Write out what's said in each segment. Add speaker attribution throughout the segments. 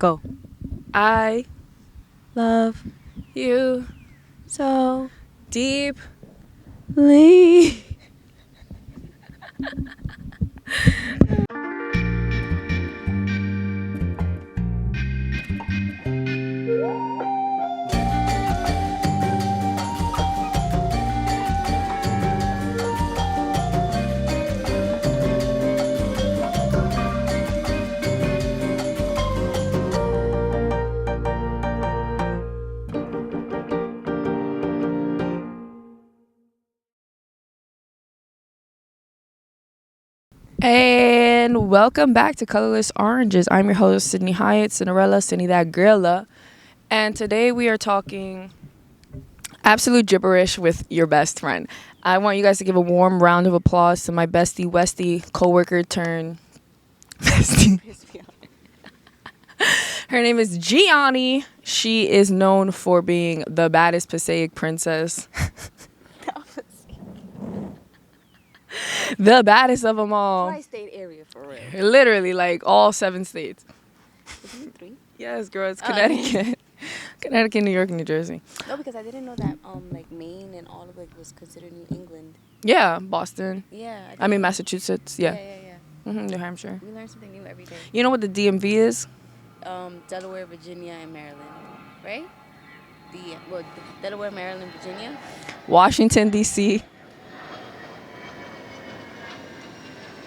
Speaker 1: Go.
Speaker 2: I
Speaker 1: Love
Speaker 2: you
Speaker 1: so
Speaker 2: deep.
Speaker 1: Lee.
Speaker 2: And welcome back to Colorless Oranges. I'm your host, Sydney Hyatt, Cinderella, Cindy that girla. And today we are talking absolute gibberish with your best friend. I want you guys to give a warm round of applause to my bestie, Westie, co-worker turn bestie. Her name is Geanny. She is known for being the baddest Passaic princess. The baddest of them all.
Speaker 1: Tri-state area for real.
Speaker 2: Literally, like all 7 states.
Speaker 1: Isn't it 3?
Speaker 2: Yes, girl, it's Connecticut. Connecticut, New York, New Jersey.
Speaker 1: No, because I didn't know that like Maine and all of it was considered New England.
Speaker 2: Yeah, Boston.
Speaker 1: Yeah.
Speaker 2: I mean, Massachusetts. Yeah.
Speaker 1: Yeah.
Speaker 2: New Hampshire.
Speaker 1: We learn something new every day.
Speaker 2: You know what the DMV is?
Speaker 1: Delaware, Virginia, and Maryland, right? Delaware, Maryland, Virginia.
Speaker 2: Washington, D.C.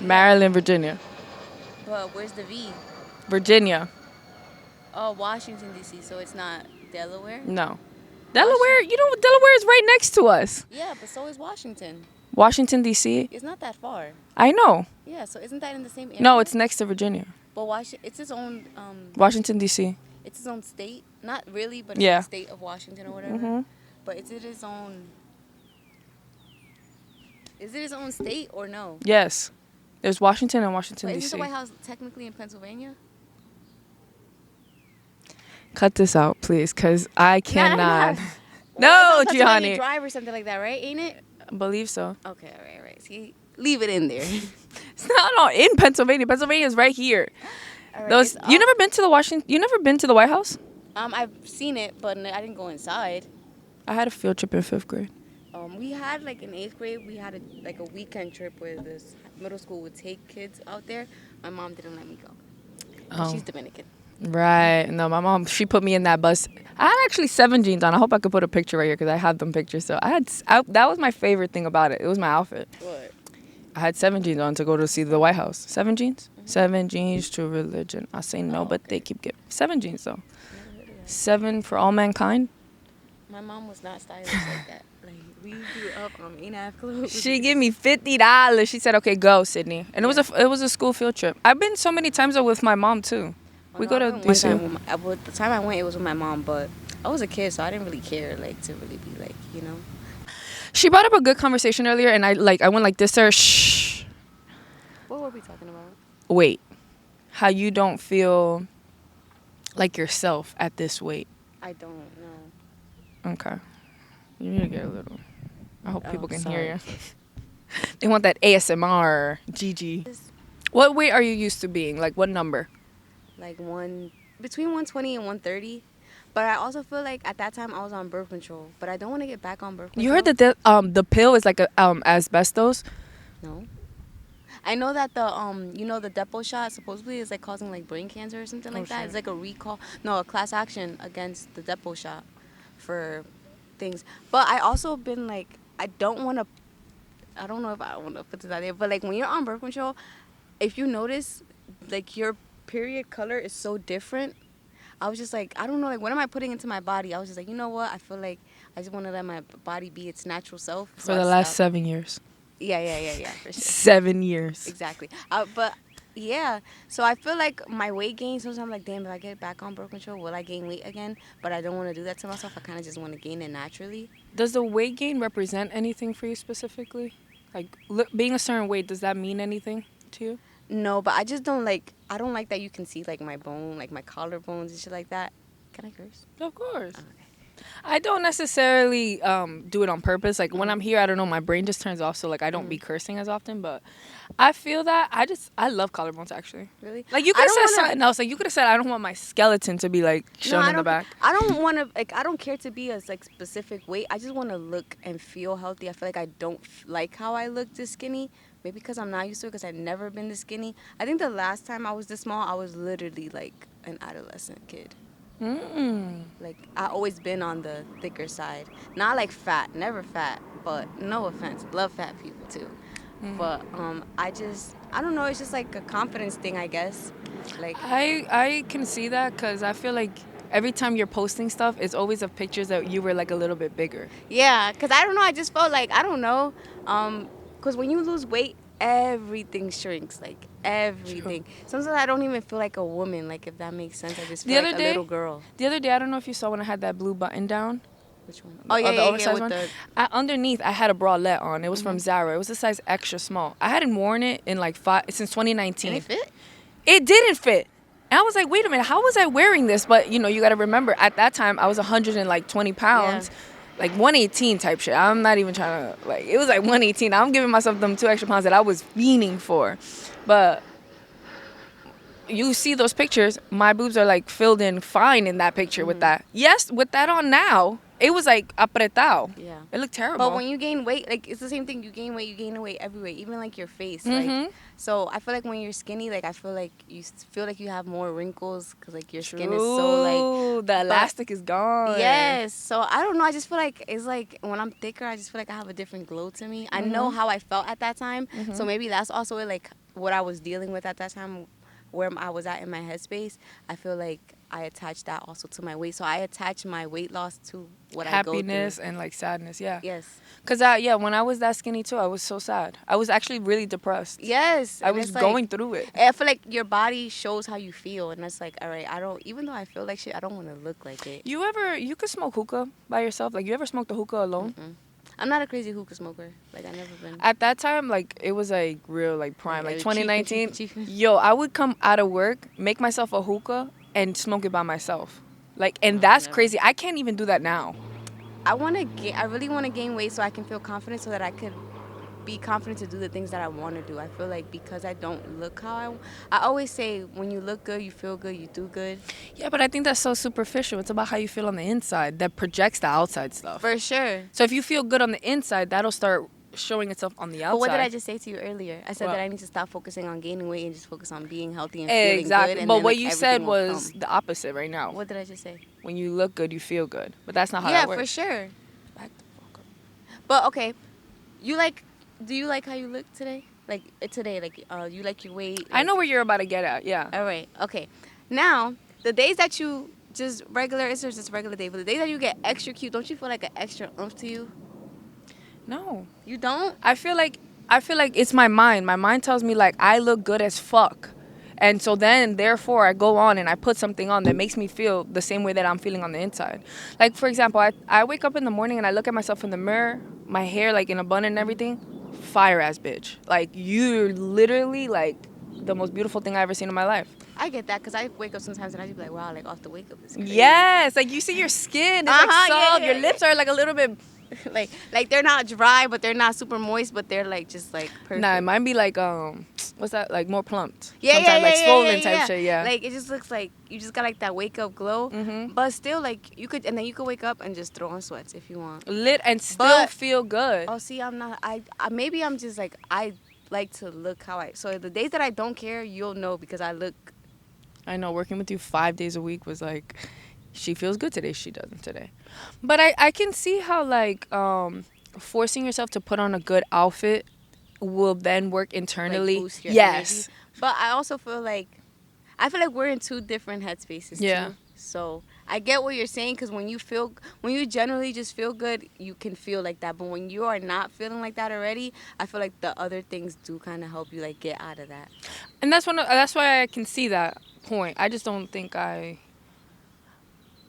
Speaker 2: Maryland, Virginia.
Speaker 1: But where's the V?
Speaker 2: Virginia.
Speaker 1: Oh, Washington, D.C., so it's not Delaware?
Speaker 2: No. Delaware, you know what? Delaware is right next to us.
Speaker 1: Yeah, but so is Washington.
Speaker 2: Washington, D.C.
Speaker 1: It's not that far.
Speaker 2: I know.
Speaker 1: Yeah, so isn't that in the same area?
Speaker 2: No, it's next to Virginia.
Speaker 1: But it's its own...
Speaker 2: Washington, D.C.
Speaker 1: It's its own state. Not really, but
Speaker 2: Yeah.
Speaker 1: it's the state of Washington or whatever.
Speaker 2: Mm-hmm.
Speaker 1: But is it its own... Is it its own state or no?
Speaker 2: Yes. There's Washington and Washington,
Speaker 1: But
Speaker 2: D.C.
Speaker 1: isn't the White House technically in Pennsylvania?
Speaker 2: Cut this out, please, because I cannot.
Speaker 1: Well,
Speaker 2: No,
Speaker 1: that's Pennsylvania
Speaker 2: Gianni.
Speaker 1: Drive or something like that, right? Ain't it?
Speaker 2: I believe so.
Speaker 1: Okay, all right. See, leave it in there.
Speaker 2: It's not in Pennsylvania. Pennsylvania is right here.
Speaker 1: All right,
Speaker 2: Those you never been to the Washington? You never been to the White House?
Speaker 1: I've seen it, but I didn't go inside.
Speaker 2: I had a field trip in 5th grade.
Speaker 1: We had like in 8th grade, we had a weekend trip where this middle school would take kids out there. My mom didn't let me go.
Speaker 2: Oh.
Speaker 1: She's Dominican.
Speaker 2: Right. No, my mom, she put me in that bus. I had actually 7 jeans on. I hope I could put a picture right here because I have them pictures. So that was my favorite thing about it. It was my outfit.
Speaker 1: What?
Speaker 2: I had 7 jeans on to go to see the White House. 7 jeans? Mm-hmm. 7 jeans to religion. I say no, but they keep giving 7 jeans though. 7 for all mankind.
Speaker 1: My mom was not stylish like that. Like we grew up on 8.5 clothes.
Speaker 2: She gave me $50. She said, "Okay, go, Sydney." And it was a school field trip. I've been so many times though with my mom too. We go to DC.
Speaker 1: The time I went, it was with my mom, but I was a kid, so I didn't really care, like, to really be like, you know.
Speaker 2: She brought up a good conversation earlier, and I went like this to her. Shh.
Speaker 1: What were we talking about?
Speaker 2: Wait, how you don't feel like yourself at this weight?
Speaker 1: I don't know.
Speaker 2: Okay, you need to get a little. I hope people can
Speaker 1: sorry.
Speaker 2: hear you. They want that ASMR, GG. What weight are you used to being? Like what number?
Speaker 1: Like between 120 and 130. But I also feel like at that time I was on birth control. But I don't want to get back on birth control.
Speaker 2: You heard that the pill is like a asbestos?
Speaker 1: No. I know that the depot shot supposedly is like causing like brain cancer or something like that.
Speaker 2: Shit.
Speaker 1: It's like a class action against the depot shot for things. But I also been like, I don't know if I want to put this out there, but like when you're on birth control, if you notice like your period color is so different. I was just like, I don't know, like what am I putting into my body? I was just like, you know what? I feel like I just want to let my body be its natural self.
Speaker 2: For the last 7 years.
Speaker 1: Yeah, for sure.
Speaker 2: 7 years.
Speaker 1: Exactly. But yeah, so I feel like my weight gain, sometimes I'm like, damn, if I get back on birth control, will I gain weight again? But I don't want to do that to myself. I kind of just want to gain it naturally.
Speaker 2: Does the weight gain represent anything for you specifically? Like being a certain weight, does that mean anything to you?
Speaker 1: No, but I just don't like that you can see like my bone, like my collarbones and shit like that. Can I curse?
Speaker 2: Of course.
Speaker 1: Okay.
Speaker 2: I don't necessarily do it on purpose. Like when I'm here, I don't know, my brain just turns off, so like I don't be cursing as often. But I feel that I love collarbones actually.
Speaker 1: Really?
Speaker 2: Like you
Speaker 1: I
Speaker 2: could have
Speaker 1: don't
Speaker 2: said
Speaker 1: wanna.
Speaker 2: something else. Like you could have said I don't want my skeleton to be like
Speaker 1: No,
Speaker 2: shown in the back.
Speaker 1: I don't want to. Like, I don't care to be a like specific weight. I just want to look and feel healthy. I feel like I don't like how I look this skinny. Maybe because I'm not used to it. Because I've never been this skinny. I think the last time I was this small, I was literally like an adolescent kid. Like I always been on the thicker side. Not like fat, never fat. But no offense, love fat people too. But I don't know. It's just like a confidence thing, I guess. Like
Speaker 2: I can see that because I feel like every time you're posting stuff, it's always of pictures that you were like a little bit bigger.
Speaker 1: yeah, cause I don't know. I just felt like I don't know. Cause when you lose weight, everything shrinks. Like
Speaker 2: True.
Speaker 1: everything. Sometimes I don't even feel like a woman. Like if that makes sense, I just
Speaker 2: The
Speaker 1: feel like
Speaker 2: other
Speaker 1: a little
Speaker 2: day,
Speaker 1: girl.
Speaker 2: I don't know if you saw when I had that blue button down.
Speaker 1: Which one? Oh yeah,
Speaker 2: The
Speaker 1: yeah, yeah.
Speaker 2: oversized
Speaker 1: With
Speaker 2: one.
Speaker 1: the
Speaker 2: Underneath, I had a bralette on. It was from Zara. It was a size extra small. I hadn't worn it in like since
Speaker 1: and
Speaker 2: 2019.
Speaker 1: it fit.
Speaker 2: It didn't fit. And I was like, wait a minute, how was I wearing this? But you know, you got to remember, at that time, I was 120
Speaker 1: Yeah.
Speaker 2: pounds, like 118 type shit. I'm not even trying to like. It was like 118. I'm giving myself them 2 extra pounds that I was fiending for, but you see those pictures, my boobs are like filled in fine in that picture with that. Yes, with that on now, it was like apretado.
Speaker 1: Yeah.
Speaker 2: It looked terrible.
Speaker 1: But when you gain weight, like it's the same thing. You gain weight everywhere, even like your face.
Speaker 2: Mhm.
Speaker 1: Like so, I feel like when you're skinny, like I feel like feel like you have more wrinkles because like your skin is so like.
Speaker 2: True. The elastic is gone.
Speaker 1: Yes. So I don't know. I just feel like it's like when I'm thicker, I just feel like I have a different glow to me. I know how I felt at that time, so maybe that's also like what I was dealing with at that time, where I was at in my headspace. I feel like I attached that also to my weight. So I attach my weight loss to what I go
Speaker 2: Happiness
Speaker 1: through.
Speaker 2: and like sadness, yeah.
Speaker 1: Yes.
Speaker 2: Cause when I was that skinny too, I was so sad. I was actually really depressed.
Speaker 1: Yes.
Speaker 2: I
Speaker 1: And
Speaker 2: was
Speaker 1: it's like,
Speaker 2: going through it.
Speaker 1: I feel like your body shows how you feel, and it's like, all right, I don't. Even though I feel like shit, I don't want to look like it.
Speaker 2: You could smoke hookah by yourself? Like you ever smoked a hookah alone?
Speaker 1: I'm not a crazy hookah smoker. Like I never been.
Speaker 2: At that time, like it was like real like prime,
Speaker 1: Yeah,
Speaker 2: like
Speaker 1: cheap and
Speaker 2: 2019.
Speaker 1: cheap and cheap.
Speaker 2: Yo, I would come out of work, make myself a hookah, and smoke it by myself. Like, and that's
Speaker 1: Never.
Speaker 2: crazy. I can't even do that now.
Speaker 1: I want to gain. I really want to gain weight so I can feel confident, so that I could be confident to do the things that I want to do. I feel like because I don't look how I always say when you look good, you feel good, you do good.
Speaker 2: Yeah, but I think that's so superficial. It's about how you feel on the inside that projects the outside stuff.
Speaker 1: For sure.
Speaker 2: So if you feel good on the inside, that'll start showing itself on the outside.
Speaker 1: But what did I just say to you earlier? I said
Speaker 2: What?
Speaker 1: that I need to stop focusing on gaining weight and just focus on being healthy and feeling
Speaker 2: Exactly.
Speaker 1: good. And
Speaker 2: But
Speaker 1: then,
Speaker 2: what
Speaker 1: like,
Speaker 2: you said
Speaker 1: everything will
Speaker 2: was
Speaker 1: come.
Speaker 2: the opposite right now.
Speaker 1: What did I just say?
Speaker 2: When you look good, you feel good. But that's not how
Speaker 1: Yeah,
Speaker 2: that works.
Speaker 1: for sure.
Speaker 2: Back the fuck up.
Speaker 1: But okay, do you like how you look today? Like today, like you like your weight?
Speaker 2: I know where you're about to get at. Yeah.
Speaker 1: All right. Okay. Now, the days that you just regular, it's just regular day, but the days that you get extra cute, don't you feel like an extra oomph to you?
Speaker 2: No.
Speaker 1: You don't?
Speaker 2: I feel like it's my mind. My mind tells me like I look good as fuck. And so then therefore I go on and I put something on that makes me feel the same way that I'm feeling on the inside. Like for example, I wake up in the morning and I look at myself in the mirror, my hair like in a bun and everything, fire ass bitch. Like you're literally like the most beautiful thing I ever seen in my life.
Speaker 1: I get that because I wake up sometimes and I just be like, wow, like off the wake up is crazy.
Speaker 2: Yes, like you see your skin, it's like
Speaker 1: Uh-huh, yeah,
Speaker 2: soft.
Speaker 1: yeah,
Speaker 2: Your lips are like a little bit.
Speaker 1: like they're not dry, but they're not super moist, but they're like just like perfect.
Speaker 2: Nah, it might be like what's that? Like more plumped.
Speaker 1: Yeah,
Speaker 2: Sometimes
Speaker 1: yeah,
Speaker 2: like
Speaker 1: yeah,
Speaker 2: swollen
Speaker 1: yeah,
Speaker 2: type
Speaker 1: yeah.
Speaker 2: shit. Yeah.
Speaker 1: Like it just looks like you just got like that wake up glow, but still like you could, and then you could wake up and just throw on sweats if you want.
Speaker 2: Lit and still
Speaker 1: But-
Speaker 2: feel good.
Speaker 1: Oh, see, I'm not. I maybe I'm just like I like to look how I. So the days that I don't care, you'll know because I look.
Speaker 2: I know working with you 5 days a week was like, she feels good today, she doesn't today. But I can see how like forcing yourself to put on a good outfit will then work internally.
Speaker 1: Like, boost your
Speaker 2: Yes.
Speaker 1: energy. But I also feel like we're in two different headspaces
Speaker 2: Yeah.
Speaker 1: too. So I get what you're saying because when you generally just feel good, you can feel like that. But when you are not feeling like that already, I feel like the other things do kind of help you like get out of that.
Speaker 2: And that's why I can see that point. I just don't think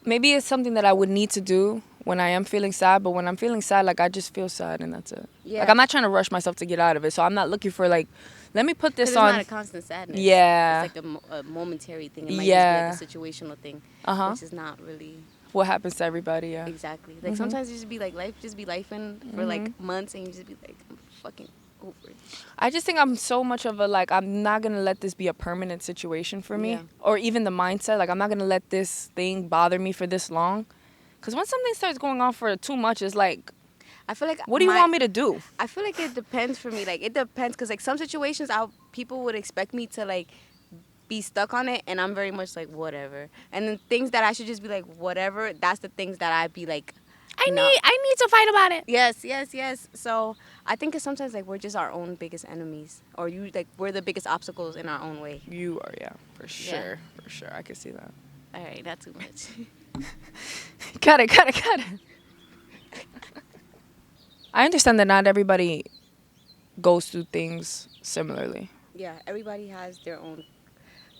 Speaker 2: maybe it's something that I would need to do when I am feeling sad, but when I'm feeling sad, like I just feel sad and that's it.
Speaker 1: Yeah.
Speaker 2: Like I'm not trying to rush myself to get out of it. So I'm not looking for like, let me put this
Speaker 1: It's
Speaker 2: on.
Speaker 1: not a constant sadness.
Speaker 2: Yeah.
Speaker 1: It's like a momentary thing. It might
Speaker 2: Yeah.
Speaker 1: just be like a situational thing,
Speaker 2: Uh-huh.
Speaker 1: which is not really.
Speaker 2: what happens to everybody. Yeah.
Speaker 1: Exactly. Like sometimes you just be like life just be lifing for like months, and you just be like, I'm fucking over it.
Speaker 2: I just think I'm so much of a like I'm not gonna let this be a permanent situation for me,
Speaker 1: Yeah.
Speaker 2: or even the mindset like I'm not gonna let this thing bother me for this long, because when something starts going on for too much, it's like,
Speaker 1: I feel like
Speaker 2: what do you want me to do?
Speaker 1: I feel like it depends for me. Like it depends, cause like some situations, people would expect me to like be stuck on it, and I'm very much like whatever. And then things that I should just be like whatever. That's the things that I'd be like, no.
Speaker 2: I need to fight about it.
Speaker 1: Yes, yes, yes. So I think it's sometimes like we're just our own biggest enemies, or you like we're the biggest obstacles in our own way.
Speaker 2: You are, yeah, for
Speaker 1: Yeah.
Speaker 2: sure, for sure. I can see that.
Speaker 1: All right, not too much.
Speaker 2: Cut it, cut it, cut it. I understand that not everybody goes through things similarly.
Speaker 1: Yeah, everybody has their own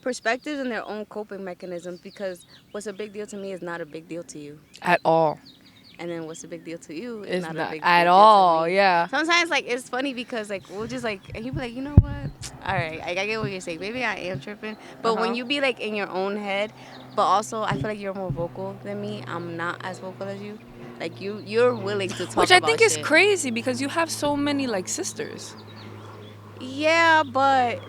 Speaker 1: perspectives and their own coping mechanisms, because what's a big deal to me is not a big deal to you.
Speaker 2: At all.
Speaker 1: And then what's a big deal to you is
Speaker 2: It's
Speaker 1: not a
Speaker 2: not
Speaker 1: big
Speaker 2: at
Speaker 1: deal
Speaker 2: all,
Speaker 1: to me.
Speaker 2: yeah.
Speaker 1: Sometimes like it's funny because like we'll just like, and you be like, you know what? All right, I get what you're saying. Maybe I am tripping, but when you be like in your own head, but also I feel like you're more vocal than me. I'm not as vocal as you. Like you're willing to talk
Speaker 2: Which I
Speaker 1: about
Speaker 2: think is
Speaker 1: shit.
Speaker 2: crazy because you have so many like sisters.
Speaker 1: Yeah, but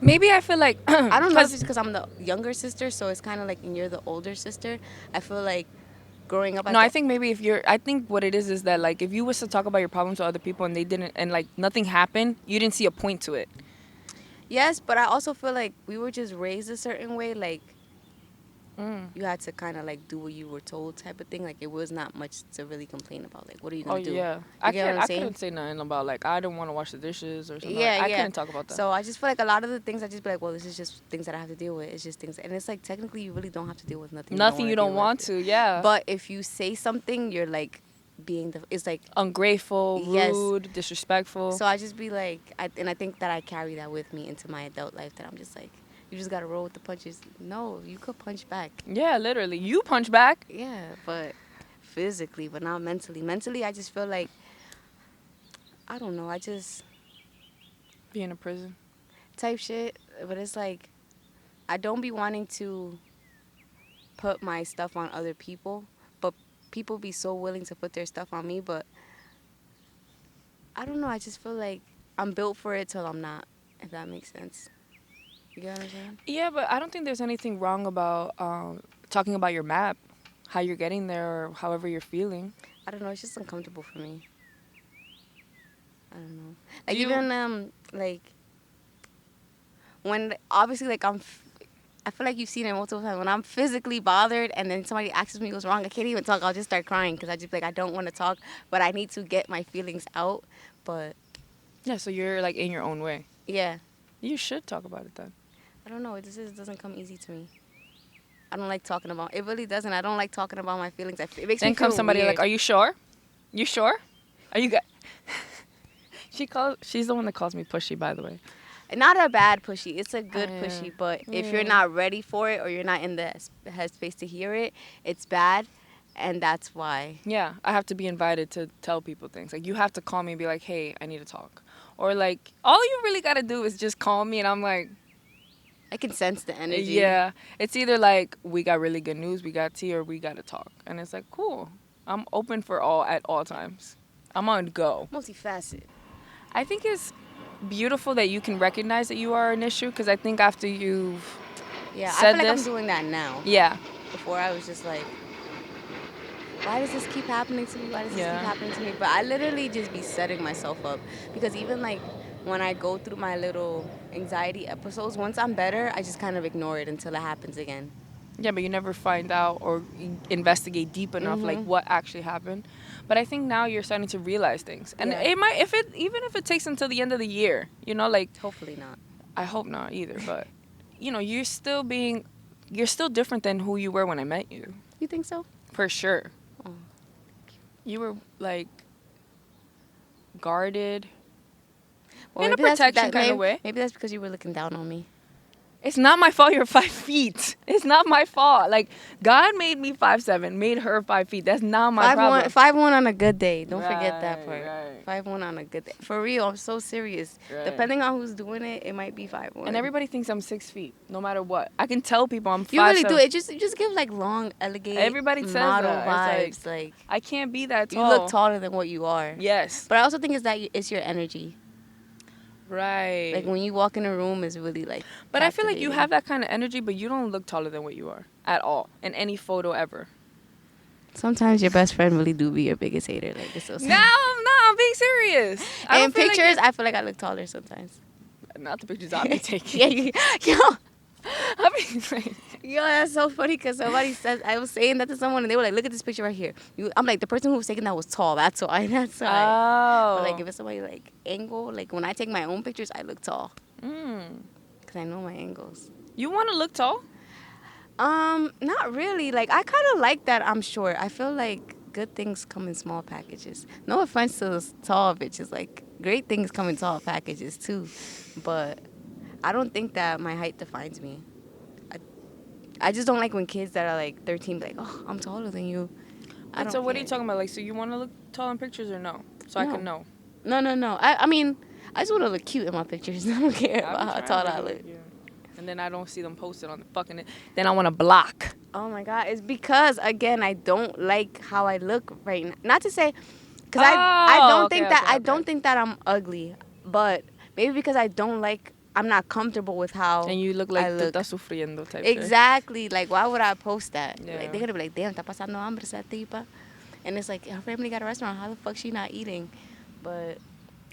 Speaker 2: Maybe I feel like
Speaker 1: I don't know if it's
Speaker 2: because
Speaker 1: because I'm the younger sister, so it's kind of like, and you're the older sister. I feel like growing up,
Speaker 2: no, I think maybe if you're, I think what it is that like if you was to talk about your problems with other people and they didn't, and like nothing happened, you didn't see a point to it.
Speaker 1: yes, but I also feel like we were just raised a certain way, like you had to kind of like do what you were told type of thing. Like it was not much to really complain about. Like what are you
Speaker 2: Oh
Speaker 1: gonna do?
Speaker 2: yeah,
Speaker 1: You
Speaker 2: I
Speaker 1: get what
Speaker 2: can't.
Speaker 1: I'm
Speaker 2: I
Speaker 1: saying?
Speaker 2: couldn't say nothing about like I don't want to wash the dishes or something.
Speaker 1: Yeah,
Speaker 2: I
Speaker 1: yeah.
Speaker 2: couldn't talk about that.
Speaker 1: So I just feel like a lot of the things I just be like, well, this is just things that I have to deal with. It's just things, and it's like technically you really don't have to deal with nothing.
Speaker 2: Nothing you don't want to. Yeah.
Speaker 1: But if you say something, you're like being the. It's like
Speaker 2: Ungrateful,
Speaker 1: Yes.
Speaker 2: rude, disrespectful.
Speaker 1: so. I just be like, and I think that I carry that with me into my adult life. That I'm just like, you just gotta roll with the punches. No, you could punch back.
Speaker 2: Yeah, literally. You punch back.
Speaker 1: Yeah, but physically, but not mentally. Mentally, I just feel like I don't know. I just
Speaker 2: Be in a prison.
Speaker 1: type shit, but it's like I don't be wanting to put my stuff on other people, but people be so willing to put their stuff on me. But I don't know. I just feel like I'm built for it till I'm not. If that makes sense. You get what I'm saying?
Speaker 2: Yeah, but I don't think there's anything wrong about talking about your map, how you're getting there, or however you're feeling.
Speaker 1: I don't know. It's just uncomfortable for me. I don't know. Like
Speaker 2: Do you-
Speaker 1: even like when obviously like I feel like you've seen it multiple times. When I'm physically bothered and then somebody asks me what's wrong, I can't even talk. I'll just start crying because I just be like I don't want to talk, but I need to get my feelings out. But
Speaker 2: Yeah, so you're like in your own way.
Speaker 1: yeah,
Speaker 2: You should talk about it then.
Speaker 1: I don't know. It just doesn't come easy to me. I don't like talking about. It really doesn't. I don't like talking about my feelings. It makes me
Speaker 2: Then
Speaker 1: feel
Speaker 2: comes somebody
Speaker 1: weird.
Speaker 2: like, "Are you sure? You sure? Are you good?" She's the one that calls me pushy, by the way.
Speaker 1: Not a bad pushy. It's a good
Speaker 2: Yeah.
Speaker 1: pushy. But if
Speaker 2: Yeah.
Speaker 1: you're not ready for it or you're not in the headspace to hear it, it's bad, and that's why.
Speaker 2: Yeah, I have to be invited to tell people things. Like you have to call me and be like, "Hey, I need to talk," or like all you really gotta do is just call me, and I'm like,
Speaker 1: I can sense the energy.
Speaker 2: yeah. It's either like we got really good news, we got tea, or we gotta talk, and it's like cool. I'm open for all at all times. I'm on go.
Speaker 1: Multifaceted.
Speaker 2: I think it's beautiful that you can recognize that you are an issue because I think after you've
Speaker 1: Yeah, I
Speaker 2: said
Speaker 1: feel like
Speaker 2: this,
Speaker 1: I'm doing that now.
Speaker 2: yeah,
Speaker 1: Before I was just like, why does this keep happening to me? Why does this
Speaker 2: Yeah.
Speaker 1: keep happening to me? But I literally just be setting myself up because even like when I go through my little anxiety episodes, once I'm better, I just kind of ignore it until it happens again.
Speaker 2: yeah, but you never find out or investigate deep enough like what actually happened. But I think now you're starting to realize things, and
Speaker 1: Yeah.
Speaker 2: it might even if it takes until the end of the year, you know, like
Speaker 1: Hopefully not.
Speaker 2: I hope not either, but you know, you're still different than who you were when I met you,
Speaker 1: You think so?
Speaker 2: for sure.
Speaker 1: Oh.
Speaker 2: You were like guarded
Speaker 1: Well,
Speaker 2: in a
Speaker 1: maybe that's-
Speaker 2: protection
Speaker 1: that-
Speaker 2: kind of
Speaker 1: maybe-
Speaker 2: way.
Speaker 1: Maybe that's because you were looking down on me.
Speaker 2: It's not my fault you're 5 feet. It's not my fault. Like, God made me 5'7", made her 5 feet. That's not my problem.
Speaker 1: 5'1" on a good day. Don't forget that
Speaker 2: Right,
Speaker 1: part.
Speaker 2: right.
Speaker 1: 5'1" on a good day. For real, I'm so serious.
Speaker 2: Right.
Speaker 1: Depending on who's doing it, it might be 5'1".
Speaker 2: And everybody thinks I'm 6 feet, no matter what. I can tell people I'm 5'7".
Speaker 1: You really do. It just gives like long, elegant
Speaker 2: Everybody says
Speaker 1: model
Speaker 2: that. It's
Speaker 1: vibes. Like
Speaker 2: I can't be that
Speaker 1: you
Speaker 2: tall.
Speaker 1: look taller than what you are.
Speaker 2: Yes.
Speaker 1: But I also think it's your energy.
Speaker 2: Right.
Speaker 1: Like when you walk in a room, it's really like.
Speaker 2: But I feel like you
Speaker 1: captivating.
Speaker 2: have that kind of energy, but you don't look taller than what you are at all in any photo ever.
Speaker 1: Sometimes your best friend really do be your biggest hater. Like it's so sad.
Speaker 2: No, I'm being serious. I
Speaker 1: In
Speaker 2: don't feel
Speaker 1: pictures, I feel like I look taller sometimes.
Speaker 2: not the pictures I'll be taking.
Speaker 1: Yo,
Speaker 2: I mean,
Speaker 1: yo, that's so funny because somebody said I was saying that to someone and they were like, "Look at this picture right here." I'm like, the person who was taking that was tall. That's why. That's why.
Speaker 2: oh.
Speaker 1: But like if it's somebody like angle, like when I take my own pictures, I look tall
Speaker 2: Mm.
Speaker 1: because I know my angles.
Speaker 2: You want to look tall?
Speaker 1: Not really. Like I kind of like that. I'm short. I feel like good things come in small packages. No offense to those tall bitches. Like great things come in tall packages too, but I don't think that my height defines me. I just don't like when kids that are like 13 be like, oh, I'm taller than you. I don't
Speaker 2: So what are
Speaker 1: care.
Speaker 2: you talking about? Like, so you want to look tall in pictures or no? So I
Speaker 1: No.
Speaker 2: can know.
Speaker 1: No. I mean, I just want to look cute in my pictures. I don't care about how tall I look.
Speaker 2: And then I don't see them posted on the fucking. Then I want to block.
Speaker 1: Oh my God. It's because, again, I don't like how I look right now. Not to say, because I don't think that, I don't think that I'm ugly, but maybe because I'm not comfortable with how
Speaker 2: And you look like
Speaker 1: I
Speaker 2: tú
Speaker 1: look.
Speaker 2: estás sufriendo type shit.
Speaker 1: Exactly. Like, why would I post that?
Speaker 2: Yeah.
Speaker 1: Like, they're going to be like, damn, está pasando hambre esa tipa. And it's like, her family got a restaurant. How the fuck she not eating? But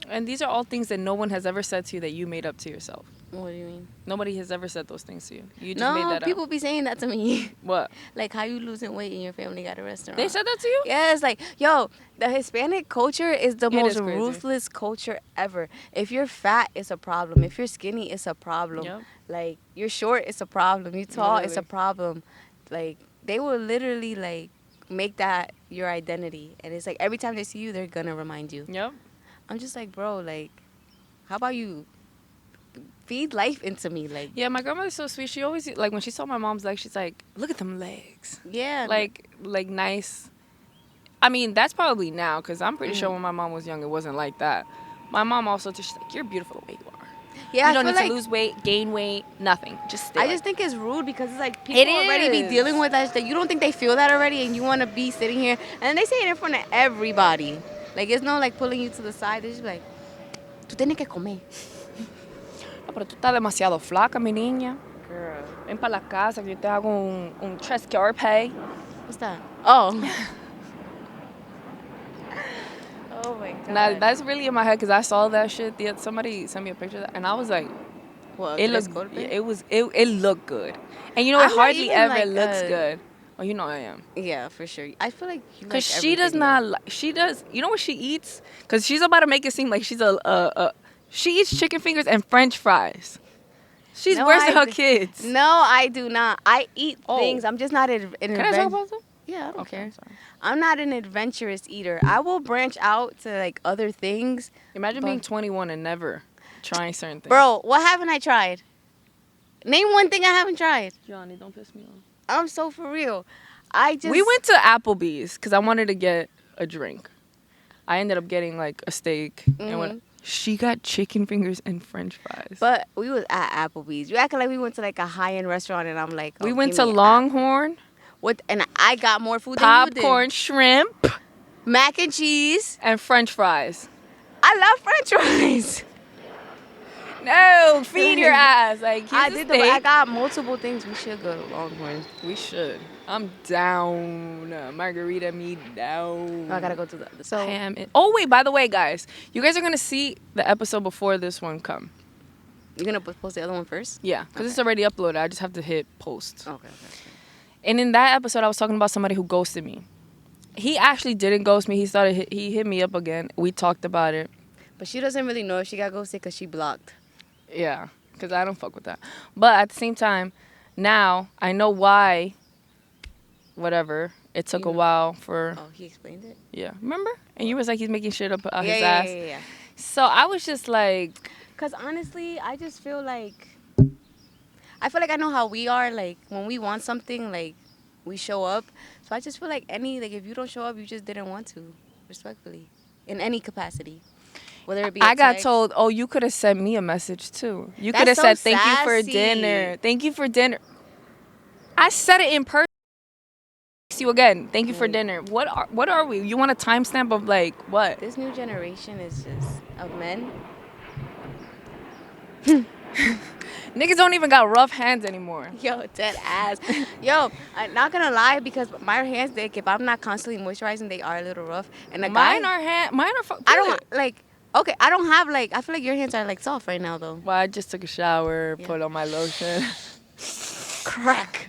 Speaker 2: And these are all things that no one has ever said to you that you made up to yourself.
Speaker 1: what do you mean?
Speaker 2: Nobody has ever said those things to you. You just made
Speaker 1: No,
Speaker 2: that
Speaker 1: people
Speaker 2: up.
Speaker 1: be saying that to me.
Speaker 2: What?
Speaker 1: Like, how you losing weight and your family got a restaurant?
Speaker 2: They said that to you?
Speaker 1: Yeah, it's like, yo, the Hispanic culture is the
Speaker 2: It
Speaker 1: most
Speaker 2: is crazy.
Speaker 1: ruthless culture ever. If you're fat, it's a problem. If you're skinny, it's a problem.
Speaker 2: Yep.
Speaker 1: Like, you're short, it's a problem. You're tall, it's a
Speaker 2: Literally.
Speaker 1: problem. Like, they will literally, like, make that your identity. And it's like, every time they see you, they're gonna remind you.
Speaker 2: Yep.
Speaker 1: I'm just like, bro, like, how about you feed life into me? Like,
Speaker 2: Yeah, my grandmother's so sweet. She always, like, when she saw my mom's legs, she's like, look at them legs.
Speaker 1: yeah.
Speaker 2: Like nice. I mean, that's probably now, because I'm pretty sure
Speaker 1: Mm.
Speaker 2: when my mom was young, it wasn't like that. My mom also, she's like, you're beautiful the way you are.
Speaker 1: yeah,
Speaker 2: You don't
Speaker 1: I
Speaker 2: need
Speaker 1: feel
Speaker 2: to
Speaker 1: like,
Speaker 2: lose weight, gain weight, nothing. Just stay
Speaker 1: I
Speaker 2: like
Speaker 1: just think it's rude because it's like
Speaker 2: It
Speaker 1: people already be
Speaker 2: is.
Speaker 1: dealing with that shit. You don't think they feel that already, and you want to be sitting here, and they say it in front of everybody. Like it's no like pulling you to the side. They just be like, "Tú tienes que comer."
Speaker 2: "No, pero tú estás demasiado flaca, mi niña.
Speaker 1: Girl,
Speaker 2: Ven para la casa que yo te hago un trescarpe."
Speaker 1: what's that? Oh. Oh my god.
Speaker 2: Now, that's really in my head because I saw that shit. Somebody sent me a picture of that, and I was like,
Speaker 1: What,
Speaker 2: it
Speaker 1: tres
Speaker 2: looked,
Speaker 1: golpes?
Speaker 2: it looked good. And you know,
Speaker 1: I'm
Speaker 2: it
Speaker 1: not
Speaker 2: hardly
Speaker 1: even,
Speaker 2: ever
Speaker 1: like,
Speaker 2: looks good. Oh, you know I am.
Speaker 1: Yeah, for sure. I feel like you
Speaker 2: Because
Speaker 1: like
Speaker 2: she does
Speaker 1: everything,
Speaker 2: not,
Speaker 1: though.
Speaker 2: she does, you know what she eats? Because she's about to make it seem like she's she eats chicken fingers and french fries. She's
Speaker 1: No,
Speaker 2: worse
Speaker 1: I
Speaker 2: than her
Speaker 1: d-
Speaker 2: kids.
Speaker 1: No, I do not. I eat
Speaker 2: Oh.
Speaker 1: things. I'm just not an
Speaker 2: Can I talk about them?
Speaker 1: Yeah, I don't
Speaker 2: Okay,
Speaker 1: care.
Speaker 2: I'm sorry.
Speaker 1: I'm not an adventurous eater. I will branch out to like other things.
Speaker 2: Imagine
Speaker 1: But-
Speaker 2: being 21 and never trying certain things.
Speaker 1: Bro, what haven't I tried? Name one thing I haven't tried.
Speaker 2: Geanny, don't piss me off.
Speaker 1: I'm so for real. I just
Speaker 2: We went to Applebee's because I wanted to get a drink. I ended up getting like a steak. And when she got chicken fingers and french fries.
Speaker 1: but we was at Applebee's. You acting like we went to like a high end restaurant and I'm like,
Speaker 2: we
Speaker 1: oh,
Speaker 2: went
Speaker 1: give
Speaker 2: to
Speaker 1: me
Speaker 2: Longhorn,
Speaker 1: what and I got more food
Speaker 2: popcorn,
Speaker 1: than
Speaker 2: shrimp,
Speaker 1: you did. Mac and cheese.
Speaker 2: and french fries.
Speaker 1: I love French fries.
Speaker 2: No, feed your ass. Like,
Speaker 1: I
Speaker 2: here's
Speaker 1: did
Speaker 2: a steak.
Speaker 1: I got multiple things. We should go to Longhorn.
Speaker 2: We should. I'm down. Margarita me down.
Speaker 1: I gotta go to the so
Speaker 2: Oh, wait, by the way, guys, you guys are going to see the episode before this one come.
Speaker 1: you're gonna post the other one first?
Speaker 2: Yeah, because it's already uploaded. I just have to hit post.
Speaker 1: Okay.
Speaker 2: And in that episode, I was talking about somebody who ghosted me. He actually didn't ghost me. He hit me up again. We talked about it.
Speaker 1: But she doesn't really know if she got ghosted because she blocked.
Speaker 2: Yeah, because I don't fuck with that. But at the same time, now I know why. Whatever. It took a while for.
Speaker 1: Oh, he explained it?
Speaker 2: Yeah. Remember? And you was like, he's making shit up his
Speaker 1: yeah,
Speaker 2: ass.
Speaker 1: yeah.
Speaker 2: So I was just like.
Speaker 1: Because honestly, I just feel like I feel like I know how we are. Like when we want something, like we show up. So I just feel like if you don't show up, you just didn't want to, respectfully, in any capacity, whether it be a
Speaker 2: I got
Speaker 1: text.
Speaker 2: told, oh, you could have sent me a message too. You could
Speaker 1: That's
Speaker 2: have
Speaker 1: so
Speaker 2: said, thank you for
Speaker 1: sassy.
Speaker 2: dinner. Thank you for dinner. I said it in person. You again. Thank you for
Speaker 1: Like,
Speaker 2: dinner. What are we? You want a timestamp of like what?
Speaker 1: this new generation is just of men.
Speaker 2: Niggas don't even got rough hands anymore.
Speaker 1: Yo, dead ass. Yo, I'm not gonna lie because my hands, like, if I'm not constantly moisturizing, they are a little rough. And a guy,
Speaker 2: Mine are.
Speaker 1: I
Speaker 2: Feel
Speaker 1: don't
Speaker 2: it.
Speaker 1: like. Okay, I don't have like. I feel like your hands are like soft right now though.
Speaker 2: Well, I just took a shower,
Speaker 1: Yeah.
Speaker 2: put on my lotion.
Speaker 1: Crack.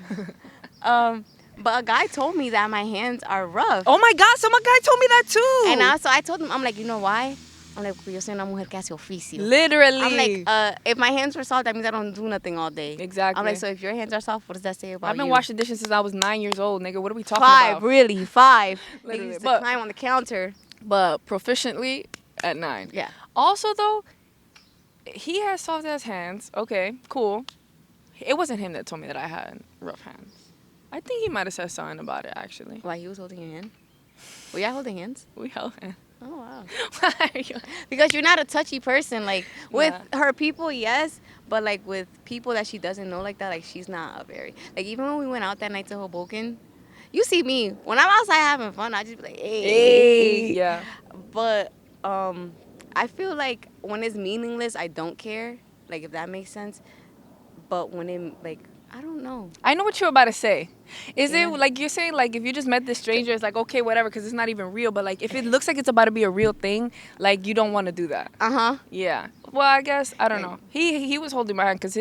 Speaker 1: But a guy told me that my hands are rough.
Speaker 2: Oh my God, some guy told me that too.
Speaker 1: And also I told him, I'm like, you know why? I'm like, yo soy una mujer que hace oficio.
Speaker 2: Literally.
Speaker 1: I'm like, if my hands were soft, that means I don't do nothing all day.
Speaker 2: Exactly.
Speaker 1: I'm like, so if your hands are soft, what does that say about you?
Speaker 2: I've been washing dishes since I was 9 years old, nigga. What are we talking
Speaker 1: Five,
Speaker 2: about?
Speaker 1: really, 5. They
Speaker 2: Literally.
Speaker 1: used to
Speaker 2: But-
Speaker 1: climb on the counter.
Speaker 2: But proficiently at 9.
Speaker 1: Yeah.
Speaker 2: Also, though, he has soft ass hands. Okay, cool. It wasn't him that told me that I had rough hands. I think he might have said something about it, actually.
Speaker 1: Why, he was holding your hand? Were y'all holding hands?
Speaker 2: We held hands.
Speaker 1: Oh, wow.
Speaker 2: Why are you-
Speaker 1: Because you're not a touchy person. Like, with
Speaker 2: Yeah.
Speaker 1: her people, yes. But, like, with people that she doesn't know like that, like, she's not a very... Like, even when we went out that night to Hoboken, you see me. When I'm outside having fun, I just be like, hey.
Speaker 2: Yeah.
Speaker 1: But, I feel like when it's meaningless, I don't care. Like, if that makes sense. But when it, like... I don't know.
Speaker 2: I know what you're about to say. Is
Speaker 1: Yeah.
Speaker 2: it like you're saying, like, if you just met this stranger, it's like, okay, whatever, because it's not even real. But, like, if it looks like it's about to be a real thing, like, you don't want to do that.
Speaker 1: Uh-huh.
Speaker 2: Yeah. Well, I guess, I don't know. He was holding my hand because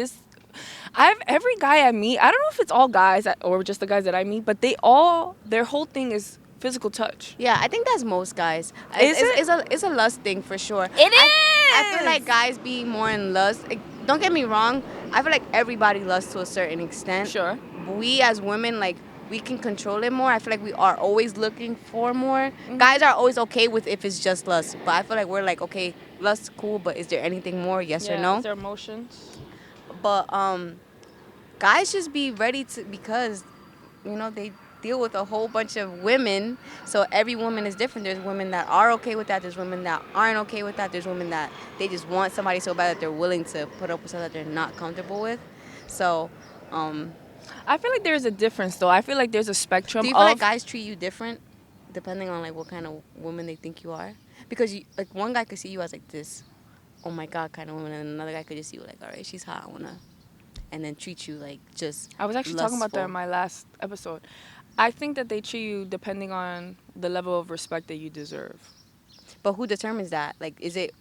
Speaker 2: every guy I meet, I don't know if it's all guys or just the guys that I meet, but their whole thing is physical touch.
Speaker 1: Yeah, I think that's most guys.
Speaker 2: Is
Speaker 1: It's a lust thing for sure.
Speaker 2: It
Speaker 1: I feel like guys be more in lust. Like, don't get me wrong. I feel like everybody lusts to a certain extent.
Speaker 2: Sure.
Speaker 1: We as women, like, we can control it more. I feel like we are always looking for more. Guys are always okay with if it's just lust. But I feel like we're like, okay, lust's cool, but is there anything more? Yes or no?
Speaker 2: Is there emotions?
Speaker 1: But guys just be ready to, because, you know, they deal with a whole bunch of women, so every woman is different. There's women that are okay with that, there's women that aren't okay with that, there's women that they just want somebody so bad that they're willing to put up with something that they're not comfortable with. So
Speaker 2: I feel like there's a difference, though. I feel like there's a spectrum
Speaker 1: do you feel like guys treat you different depending on like what kind of woman they think you are? Because you, like, one guy could see you as like this, oh my god, kind of woman, and another guy could just see you like, all right, she's hot, I wanna, and then treat you like just
Speaker 2: I was actually talking about that
Speaker 1: lustful.
Speaker 2: in my last episode. I think that they treat you depending on the level of respect that you deserve.
Speaker 1: But who determines that? Like, is it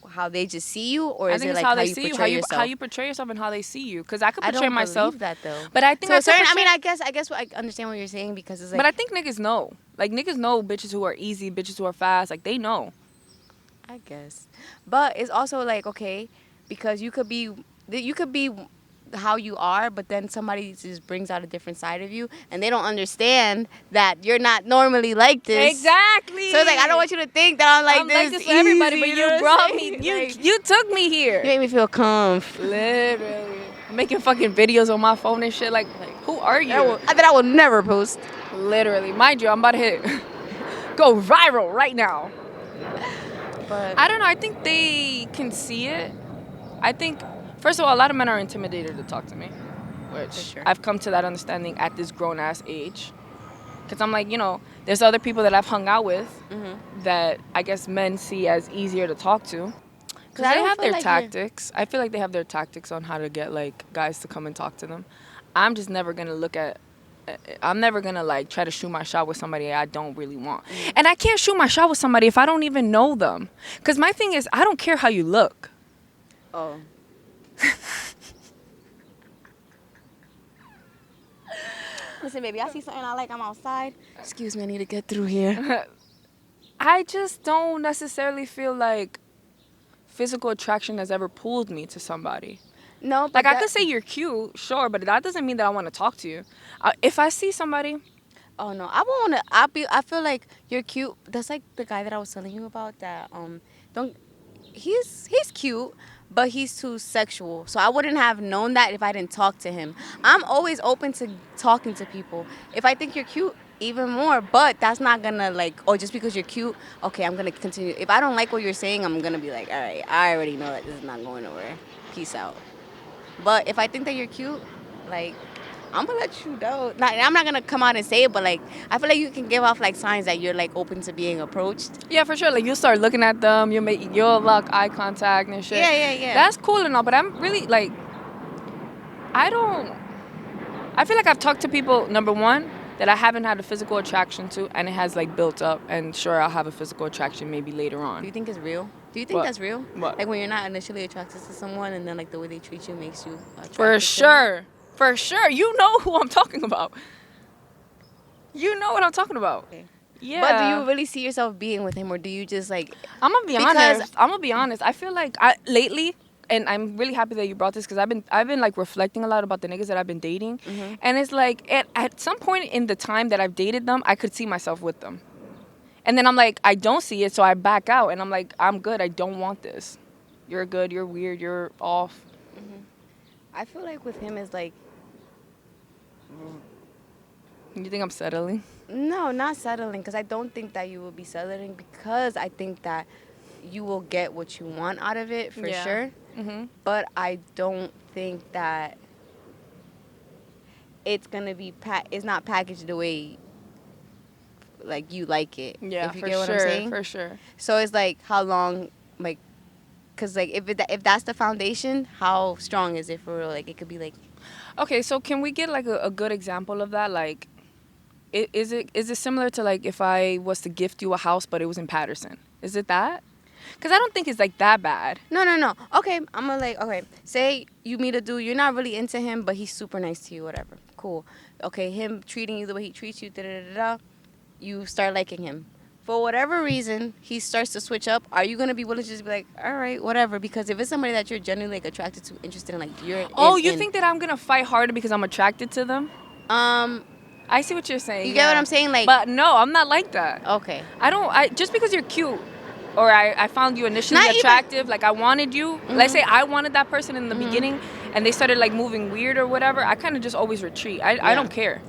Speaker 1: how they just see you, or
Speaker 2: I
Speaker 1: is
Speaker 2: think
Speaker 1: it
Speaker 2: it's
Speaker 1: like
Speaker 2: how
Speaker 1: how
Speaker 2: they
Speaker 1: you
Speaker 2: see you,
Speaker 1: portray yourself?
Speaker 2: how you portray yourself, and how they see you. Because I could
Speaker 1: I
Speaker 2: portray
Speaker 1: don't
Speaker 2: myself,
Speaker 1: believe that though.
Speaker 2: but I think
Speaker 1: So
Speaker 2: I could
Speaker 1: certain, I
Speaker 2: portray-
Speaker 1: mean, I guess I understand what you're saying because it's like.
Speaker 2: but I think niggas know. Like, niggas know bitches who are easy, bitches who are fast. Like, they know.
Speaker 1: I guess, but it's also like, okay, because you could be how you are, but then somebody just brings out a different side of you, and they don't understand that you're not normally like this.
Speaker 2: Exactly.
Speaker 1: So it's like, I don't want you to think that I'm like this
Speaker 2: for everybody,
Speaker 1: easy,
Speaker 2: but
Speaker 1: know
Speaker 2: you
Speaker 1: what
Speaker 2: brought
Speaker 1: I'm
Speaker 2: me.
Speaker 1: saying?
Speaker 2: You took me
Speaker 1: You
Speaker 2: here.
Speaker 1: make me feel comf.
Speaker 2: Literally. I'm making fucking videos on my phone and shit. Like who are you?
Speaker 1: That I will never post.
Speaker 2: Literally. Mind you, I'm about to hit go viral right now.
Speaker 1: But
Speaker 2: I don't know. I think they can see it. I think, first of all, a lot of men are intimidated to talk to me, which
Speaker 1: For sure.
Speaker 2: I've come to that understanding at this grown-ass age. Because I'm like, there's other people that I've hung out with that I guess men see as easier to talk to. Because
Speaker 1: I
Speaker 2: they
Speaker 1: don't
Speaker 2: have
Speaker 1: feel
Speaker 2: their
Speaker 1: like
Speaker 2: tactics. I feel like they have their tactics on how to get, like, guys to come and talk to them. I'm just never going to I'm never going to, like, try to shoot my shot with somebody I don't really want. And I can't shoot my shot with somebody if I don't even know them. Because my thing is, I don't care how you look.
Speaker 1: Oh. Listen, baby, I see something I like. I'm outside. Excuse me, I need to get through here.
Speaker 2: I just don't necessarily feel like physical attraction has ever pulled me to somebody.
Speaker 1: No, but
Speaker 2: Like, I could say you're cute, sure, but that doesn't mean that I want to talk to you. If I see somebody,
Speaker 1: oh no, I won't wanna. I feel like you're cute. That's like the guy that I was telling you about. That don't. He's cute, but he's too sexual. So I wouldn't have known that if I didn't talk to him. I'm always open to talking to people. If I think you're cute, even more. But that's not gonna like, oh, just because you're cute, okay, I'm gonna continue. If I don't like what you're saying, I'm gonna be like, all right, I already know that this is not going nowhere. Peace out. But if I think that you're cute, like, I'm gonna let you know. I'm not gonna come out and say it, but like, I feel like you can give off like signs that you're like open to being approached.
Speaker 2: Yeah, for sure. Like you'll start looking at them, you'll lock eye contact and shit.
Speaker 1: Yeah, yeah, yeah.
Speaker 2: That's cool and all, but I'm really like, I don't. I feel like I've talked to people. Number one, that I haven't had a physical attraction to, and it has like built up. And sure, I'll have a physical attraction maybe later on.
Speaker 1: Do you think it's real? Do you think
Speaker 2: What?
Speaker 1: that's real?
Speaker 2: What?
Speaker 1: Like when you're not initially attracted to someone, and then like the way they treat you makes you attracted
Speaker 2: For
Speaker 1: to
Speaker 2: sure. For sure. You know who I'm talking about. You know what I'm talking about.
Speaker 1: Okay.
Speaker 2: Yeah.
Speaker 1: But do you really see yourself being with him, or do you just like?
Speaker 2: I'm gonna be
Speaker 1: Because-
Speaker 2: honest. I'm gonna be honest. I feel like lately, and I'm really happy that you brought this because I've been like reflecting a lot about the niggas that I've been dating, and it's like at some point in the time that I've dated them, I could see myself with them, and then I'm like I don't see it, so I back out, and I'm like I'm good. I don't want this. You're good. You're weird. You're off.
Speaker 1: I feel like with him is like,
Speaker 2: You think I'm settling?
Speaker 1: no, not settling, because I don't think that you will be settling, because I think that you will get what you want out of it for
Speaker 2: Yeah.
Speaker 1: sure.
Speaker 2: Mm-hmm.
Speaker 1: But I don't think that it's gonna be it's not packaged the way like you like it.
Speaker 2: Yeah,
Speaker 1: if you
Speaker 2: for
Speaker 1: get what
Speaker 2: sure.
Speaker 1: I'm saying.
Speaker 2: For sure.
Speaker 1: So it's like how long, like, cause like if that's the foundation, how strong is it for real? Like it could be like,
Speaker 2: Okay, so can we get like a good example of that? Like, is it similar to like if I was to gift you a house but it was in Patterson? Is it that? Because I don't think it's like that bad.
Speaker 1: no. Okay, I'm gonna like, okay, say you meet a dude, you're not really into him, but he's super nice to you, whatever. Cool. Okay, him treating you the way he treats you, da da da da. You start liking him. For whatever reason, he starts to switch up. Are you gonna be willing to just be like, all right, whatever? Because if it's somebody that you're genuinely like attracted to, interested in, like you're.
Speaker 2: Oh, you think that I'm gonna fight harder because I'm attracted to them?
Speaker 1: Um,
Speaker 2: I see what you're saying.
Speaker 1: you get what I'm saying? Like,
Speaker 2: But no, I'm not like that.
Speaker 1: okay.
Speaker 2: I just because you're cute or I found you initially
Speaker 1: Not even-
Speaker 2: attractive, like I wanted you. Let's say I wanted that person in the beginning and they started like moving weird or whatever, I kind of just always retreat. I don't care.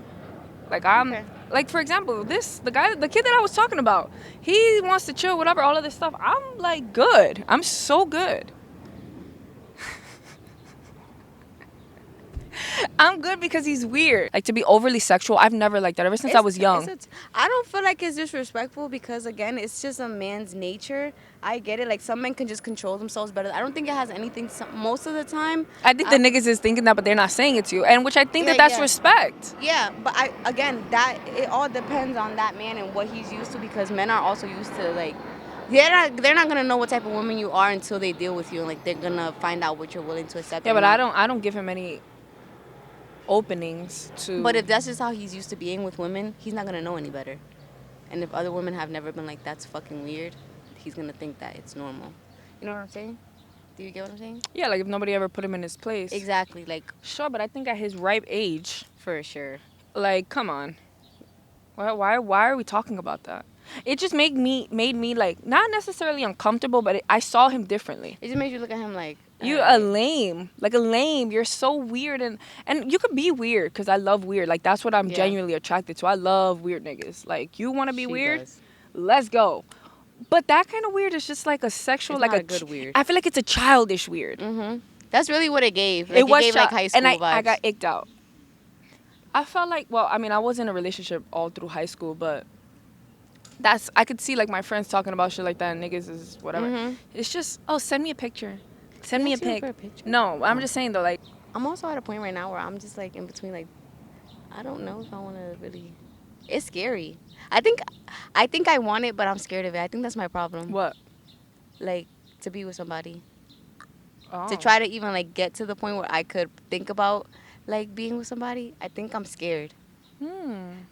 Speaker 2: Like I'm
Speaker 1: Okay.
Speaker 2: like for example, the kid that I was talking about, he wants to chill, whatever, all of this stuff. I'm like good. I'm so good. I'm good because he's weird. Like to be overly sexual, I've never liked that ever since I was young.
Speaker 1: I don't feel like it's disrespectful because again, it's just a man's nature. I get it. Like some men can just control themselves better. I don't think it has anything. Most of the time,
Speaker 2: I think the niggas is thinking that, but they're not saying it to you, and which I think
Speaker 1: Yeah,
Speaker 2: that's
Speaker 1: yeah.
Speaker 2: respect.
Speaker 1: yeah. But that it all depends on that man and what he's used to, because men are also used to like. They're not gonna know what type of woman you are until they deal with you, and like they're gonna find out what you're willing to accept.
Speaker 2: Yeah,
Speaker 1: or
Speaker 2: but
Speaker 1: not.
Speaker 2: I don't give him any openings to.
Speaker 1: But if that's just how he's used to being with women, he's not gonna know any better. And if other women have never been like, that's fucking weird, he's gonna think that it's normal. You know what I'm saying? Do you get what I'm saying?
Speaker 2: Yeah, like if nobody ever put him in his place.
Speaker 1: Exactly. Like
Speaker 2: Sure, but I think at his ripe age,
Speaker 1: for sure.
Speaker 2: like, come on. Why are we talking about that? It just made me like not necessarily uncomfortable, but I saw him differently.
Speaker 1: It just makes you look at him like
Speaker 2: You a lame, like a lame. You're so weird, and you could be weird because I love weird. Like that's what I'm
Speaker 1: Yeah.
Speaker 2: genuinely attracted to. I love weird niggas. Like you want to be
Speaker 1: She
Speaker 2: weird,
Speaker 1: does.
Speaker 2: let's go. But that kind of weird is just like a sexual,
Speaker 1: It's
Speaker 2: like
Speaker 1: not
Speaker 2: a
Speaker 1: a good weird.
Speaker 2: I feel like it's a childish weird.
Speaker 1: That's really what it gave. Like,
Speaker 2: It was
Speaker 1: gave like high school
Speaker 2: and
Speaker 1: vibes.
Speaker 2: I got icked out. I felt like, well, I mean, I was in a relationship all through high school, but I could see like my friends talking about shit like that, and niggas is whatever. It's just, oh, send me a picture. Send me a
Speaker 1: ask you
Speaker 2: pic.
Speaker 1: for a picture?
Speaker 2: No, I'm just saying though, like,
Speaker 1: I'm also at a point right now where I'm just like in between. Like I don't know if I want to really. It's scary. I think I want it, but I'm scared of it. I think that's my problem.
Speaker 2: what?
Speaker 1: Like to be with somebody.
Speaker 2: Oh.
Speaker 1: To try to even like get to the point where I could think about like being with somebody, I think I'm scared.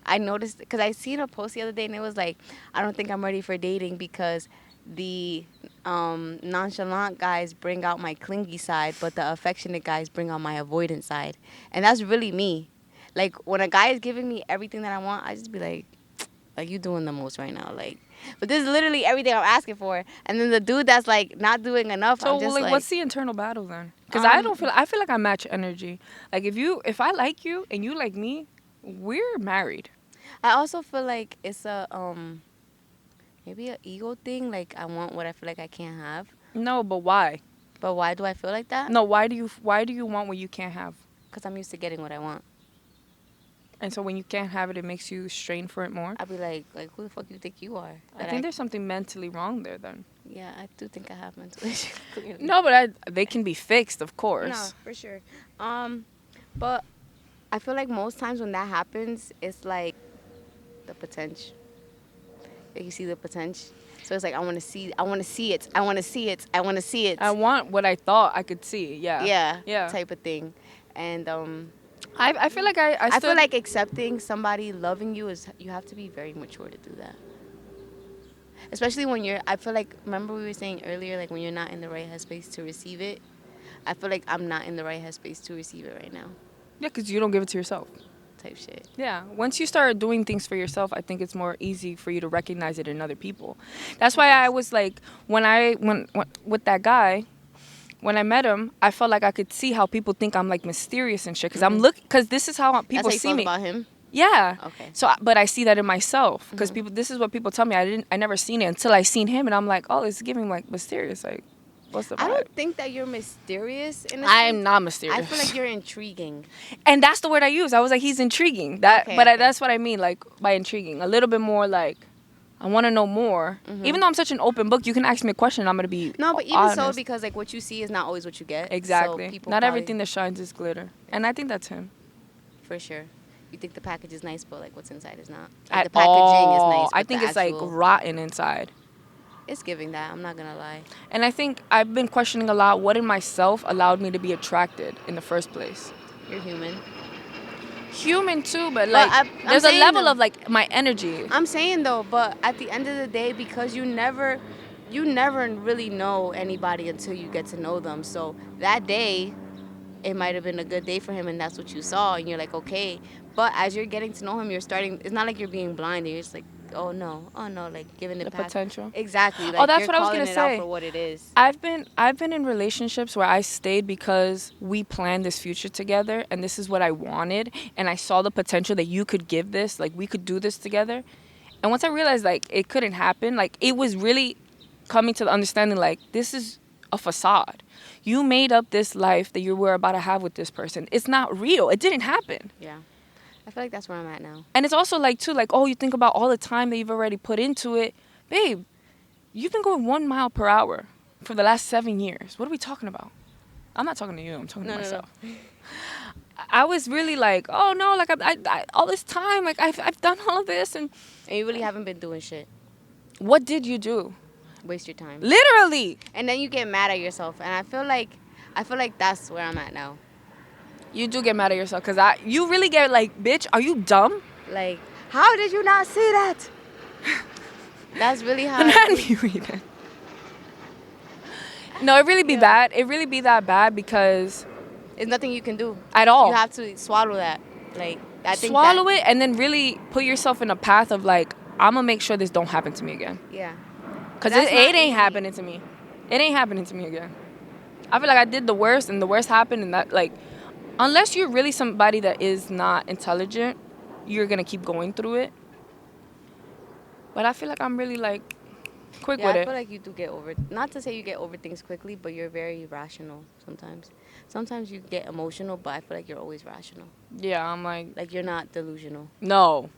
Speaker 1: I noticed because I seen a post the other day and it was like, I don't think I'm ready for dating because the nonchalant guys bring out my clingy side, but the affectionate guys bring out my avoidant side, and that's really me. Like when a guy is giving me everything that I want, I just be like, Like, you doing the most right now. Like, but this is literally everything I'm asking for. And then the dude that's like not doing enough,
Speaker 2: So
Speaker 1: I'm just
Speaker 2: like,
Speaker 1: like,
Speaker 2: what's the internal battle then? Because I
Speaker 1: um,
Speaker 2: don't feel. I feel like I match energy. Like if I like you and you like me, we're married.
Speaker 1: I also feel like it's a maybe a ego thing. Like, I want what I feel like I can't have.
Speaker 2: No, but why?
Speaker 1: But why do I feel like that?
Speaker 2: No, why do you want what you can't have?
Speaker 1: Because I'm used to getting what I want.
Speaker 2: And so when you can't have it, it makes you strain for it more.
Speaker 1: I'd be like, who the fuck you think you are?
Speaker 2: I think there's something mentally wrong there then.
Speaker 1: Yeah, I do think I have mental issues. Clearly.
Speaker 2: No, but they can be fixed, of
Speaker 1: No,
Speaker 2: course.
Speaker 1: for sure. But I feel like most times when that happens, it's like the potential. Like, you see the potential. So it's like, I want to see it. I want to see it. I want to see it.
Speaker 2: I want what I thought I could see. Yeah.
Speaker 1: Yeah.
Speaker 2: Yeah.
Speaker 1: Type of thing. And
Speaker 2: I feel like
Speaker 1: I feel like accepting somebody loving you is, you have to be very mature to do that. Especially when you're, I feel like, remember we were saying earlier, like when you're not in the right headspace to receive it. I feel like I'm not in the right headspace to receive it right now.
Speaker 2: Yeah, because you don't give it to yourself.
Speaker 1: Type shit.
Speaker 2: Yeah. Once you start doing things for yourself, I think it's more easy for you to recognize it in other people. That's why I was like, when with that guy, when I met him, I felt like I could see how people think I'm like mysterious and shit. Because this is how people
Speaker 1: That's how
Speaker 2: see
Speaker 1: you felt
Speaker 2: me.
Speaker 1: about him?
Speaker 2: Yeah.
Speaker 1: Okay.
Speaker 2: So, but I see that in myself because this is what people tell me. I never seen it until I seen him, and I'm like, oh, it's giving like mysterious. Like, what's the vibe?
Speaker 1: I don't think that you're mysterious in a
Speaker 2: I'm
Speaker 1: sense.
Speaker 2: not mysterious.
Speaker 1: I feel like you're intriguing.
Speaker 2: And that's the word I use. I was like, he's intriguing.
Speaker 1: Okay, okay.
Speaker 2: That's what I mean, like by intriguing. A little bit more like, I want to know more. Even though I'm such an open book, you can ask me a question, I'm gonna be
Speaker 1: No, but even
Speaker 2: honest.
Speaker 1: so, because like what you see is not always what you get.
Speaker 2: Exactly.
Speaker 1: So people
Speaker 2: Not
Speaker 1: probably-
Speaker 2: everything that shines is glitter, and I think that's him.
Speaker 1: For sure. You think the package is nice, but like what's inside is not. Like,
Speaker 2: At
Speaker 1: the packaging
Speaker 2: all.
Speaker 1: is nice.
Speaker 2: I
Speaker 1: but
Speaker 2: think
Speaker 1: the
Speaker 2: it's like
Speaker 1: actual-
Speaker 2: rotten inside.
Speaker 1: It's giving that. I'm not gonna lie.
Speaker 2: And I think I've been questioning a lot what in myself allowed me to be attracted in the first place.
Speaker 1: You're human.
Speaker 2: Human too, but
Speaker 1: Well,
Speaker 2: like
Speaker 1: I'm
Speaker 2: there's a
Speaker 1: saying
Speaker 2: level
Speaker 1: though-
Speaker 2: of like my energy.
Speaker 1: I'm saying though, but at the end of the day, because you never really know anybody until you get to know them. So that day, it might have been a good day for him, and that's what you saw, and you're like, okay. But as you're getting to know him, you're starting. It's not like you're being blind. You're just like, oh no, like giving it
Speaker 2: The
Speaker 1: past.
Speaker 2: potential.
Speaker 1: Exactly. Like,
Speaker 2: Oh, that's
Speaker 1: you're
Speaker 2: what I was
Speaker 1: calling
Speaker 2: gonna
Speaker 1: it out
Speaker 2: say.
Speaker 1: for what it is.
Speaker 2: I've been in relationships where I stayed because we planned this future together and this is what I wanted, and I saw the potential that you could give this, like we could do this together. And once I realized like it couldn't happen, like it was really coming to the understanding like this is a facade. You made up this life that you were about to have with this person. It's not real. It didn't happen.
Speaker 1: Yeah. I feel like that's where I'm at now.
Speaker 2: And it's also like too, like, oh, you think about all the time that you've already put into it. Babe, you've been going 1 mile per hour for the last 7 years. What are we talking about? I'm not talking to you. I'm talking to myself. I was really like, oh no, like I all this time, like I've done all of this, and
Speaker 1: And you really haven't been doing shit.
Speaker 2: what did you do?
Speaker 1: Waste your time.
Speaker 2: Literally,
Speaker 1: And then you get mad at yourself. And I feel like that's where I'm at now.
Speaker 2: you do get mad at yourself because you really get like, bitch, are you dumb?
Speaker 1: Like, how did you not see that? That's really how.
Speaker 2: Let me read it. No, it really be bad. It really be that bad because
Speaker 1: It's nothing you can do.
Speaker 2: at all.
Speaker 1: You have to swallow that. Like, I think
Speaker 2: swallow it and then really put yourself in a path of like, I'm gonna make sure this don't happen to me again.
Speaker 1: Yeah.
Speaker 2: Because
Speaker 1: That's
Speaker 2: it
Speaker 1: not
Speaker 2: ain't
Speaker 1: easy.
Speaker 2: happening to me. It ain't happening to me again. I feel like I did the worst and the worst happened, and that, like, unless you're really somebody that is not intelligent, you're gonna keep going through it. But I feel like I'm really like quick
Speaker 1: Yeah,
Speaker 2: with
Speaker 1: I
Speaker 2: it.
Speaker 1: feel like you do get over. Not to say you get over things quickly, but you're very rational sometimes. Sometimes you get emotional, but I feel like you're always rational.
Speaker 2: Yeah, I'm like,
Speaker 1: Like, you're not delusional.
Speaker 2: no.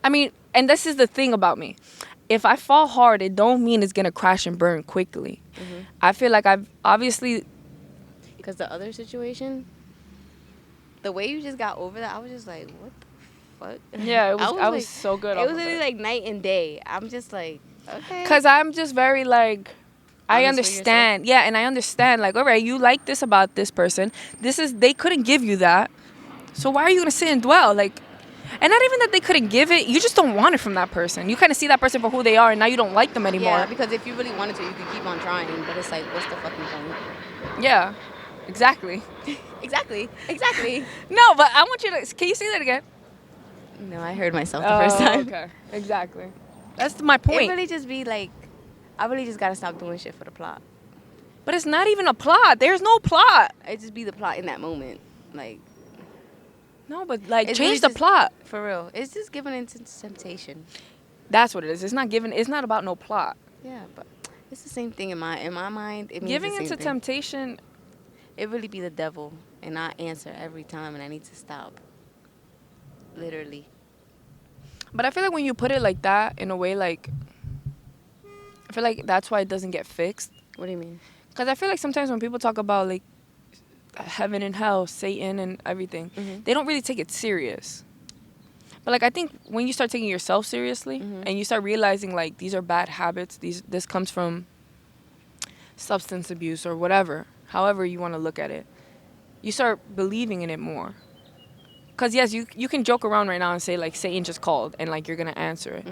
Speaker 2: I mean, and this is the thing about me. If I fall hard, it don't mean it's gonna crash and burn quickly. I feel like I've obviously.
Speaker 1: Because the other situation, the way you just got over that, I was just like, what the fuck?
Speaker 2: Yeah, it was. I was
Speaker 1: like,
Speaker 2: so good.
Speaker 1: It
Speaker 2: off
Speaker 1: was
Speaker 2: of
Speaker 1: literally like night and day. I'm just like, okay.
Speaker 2: Cause I'm just very like, I
Speaker 1: Honest with
Speaker 2: understand. Yeah, and I understand. Like, all right, you like this about this person. They couldn't give you that. So why are you gonna sit and dwell? Like, and not even that they couldn't give it. You just don't want it from that person. You kind of see that person for who they are, and now you don't like them anymore.
Speaker 1: Yeah, because if you really wanted to, you could keep on trying. But it's like, what's the fucking point?
Speaker 2: Yeah, exactly.
Speaker 1: Exactly. Exactly.
Speaker 2: No, but I want you to. Can you say that again?
Speaker 1: No, I heard myself the first time.
Speaker 2: Okay. Exactly. That's my
Speaker 1: It
Speaker 2: point.
Speaker 1: really just be like, I really just gotta stop doing shit for the plot.
Speaker 2: But it's not even a plot. There's no plot.
Speaker 1: It just be the plot in that moment. Like,
Speaker 2: No, but like
Speaker 1: it's
Speaker 2: change
Speaker 1: really
Speaker 2: the
Speaker 1: just,
Speaker 2: plot.
Speaker 1: for real. It's just giving into temptation.
Speaker 2: That's what it is. It's not given. It's not about no plot.
Speaker 1: Yeah, but it's the same thing in my mind. It means
Speaker 2: Giving
Speaker 1: the same
Speaker 2: into
Speaker 1: thing.
Speaker 2: temptation.
Speaker 1: It really be the devil, and I answer every time, and I need to stop. Literally.
Speaker 2: But I feel like when you put it like that, in a way, like I feel like that's why it doesn't get fixed.
Speaker 1: What do you mean?
Speaker 2: Because I feel like sometimes when people talk about like heaven and hell, Satan and everything, they don't really take it serious. But like I think when you start taking yourself seriously and you start realizing like these are bad habits, this comes from substance abuse or whatever, however you want to look at it, you start believing in it more. Because yes, you can joke around right now and say like Satan just called and like you're gonna answer it,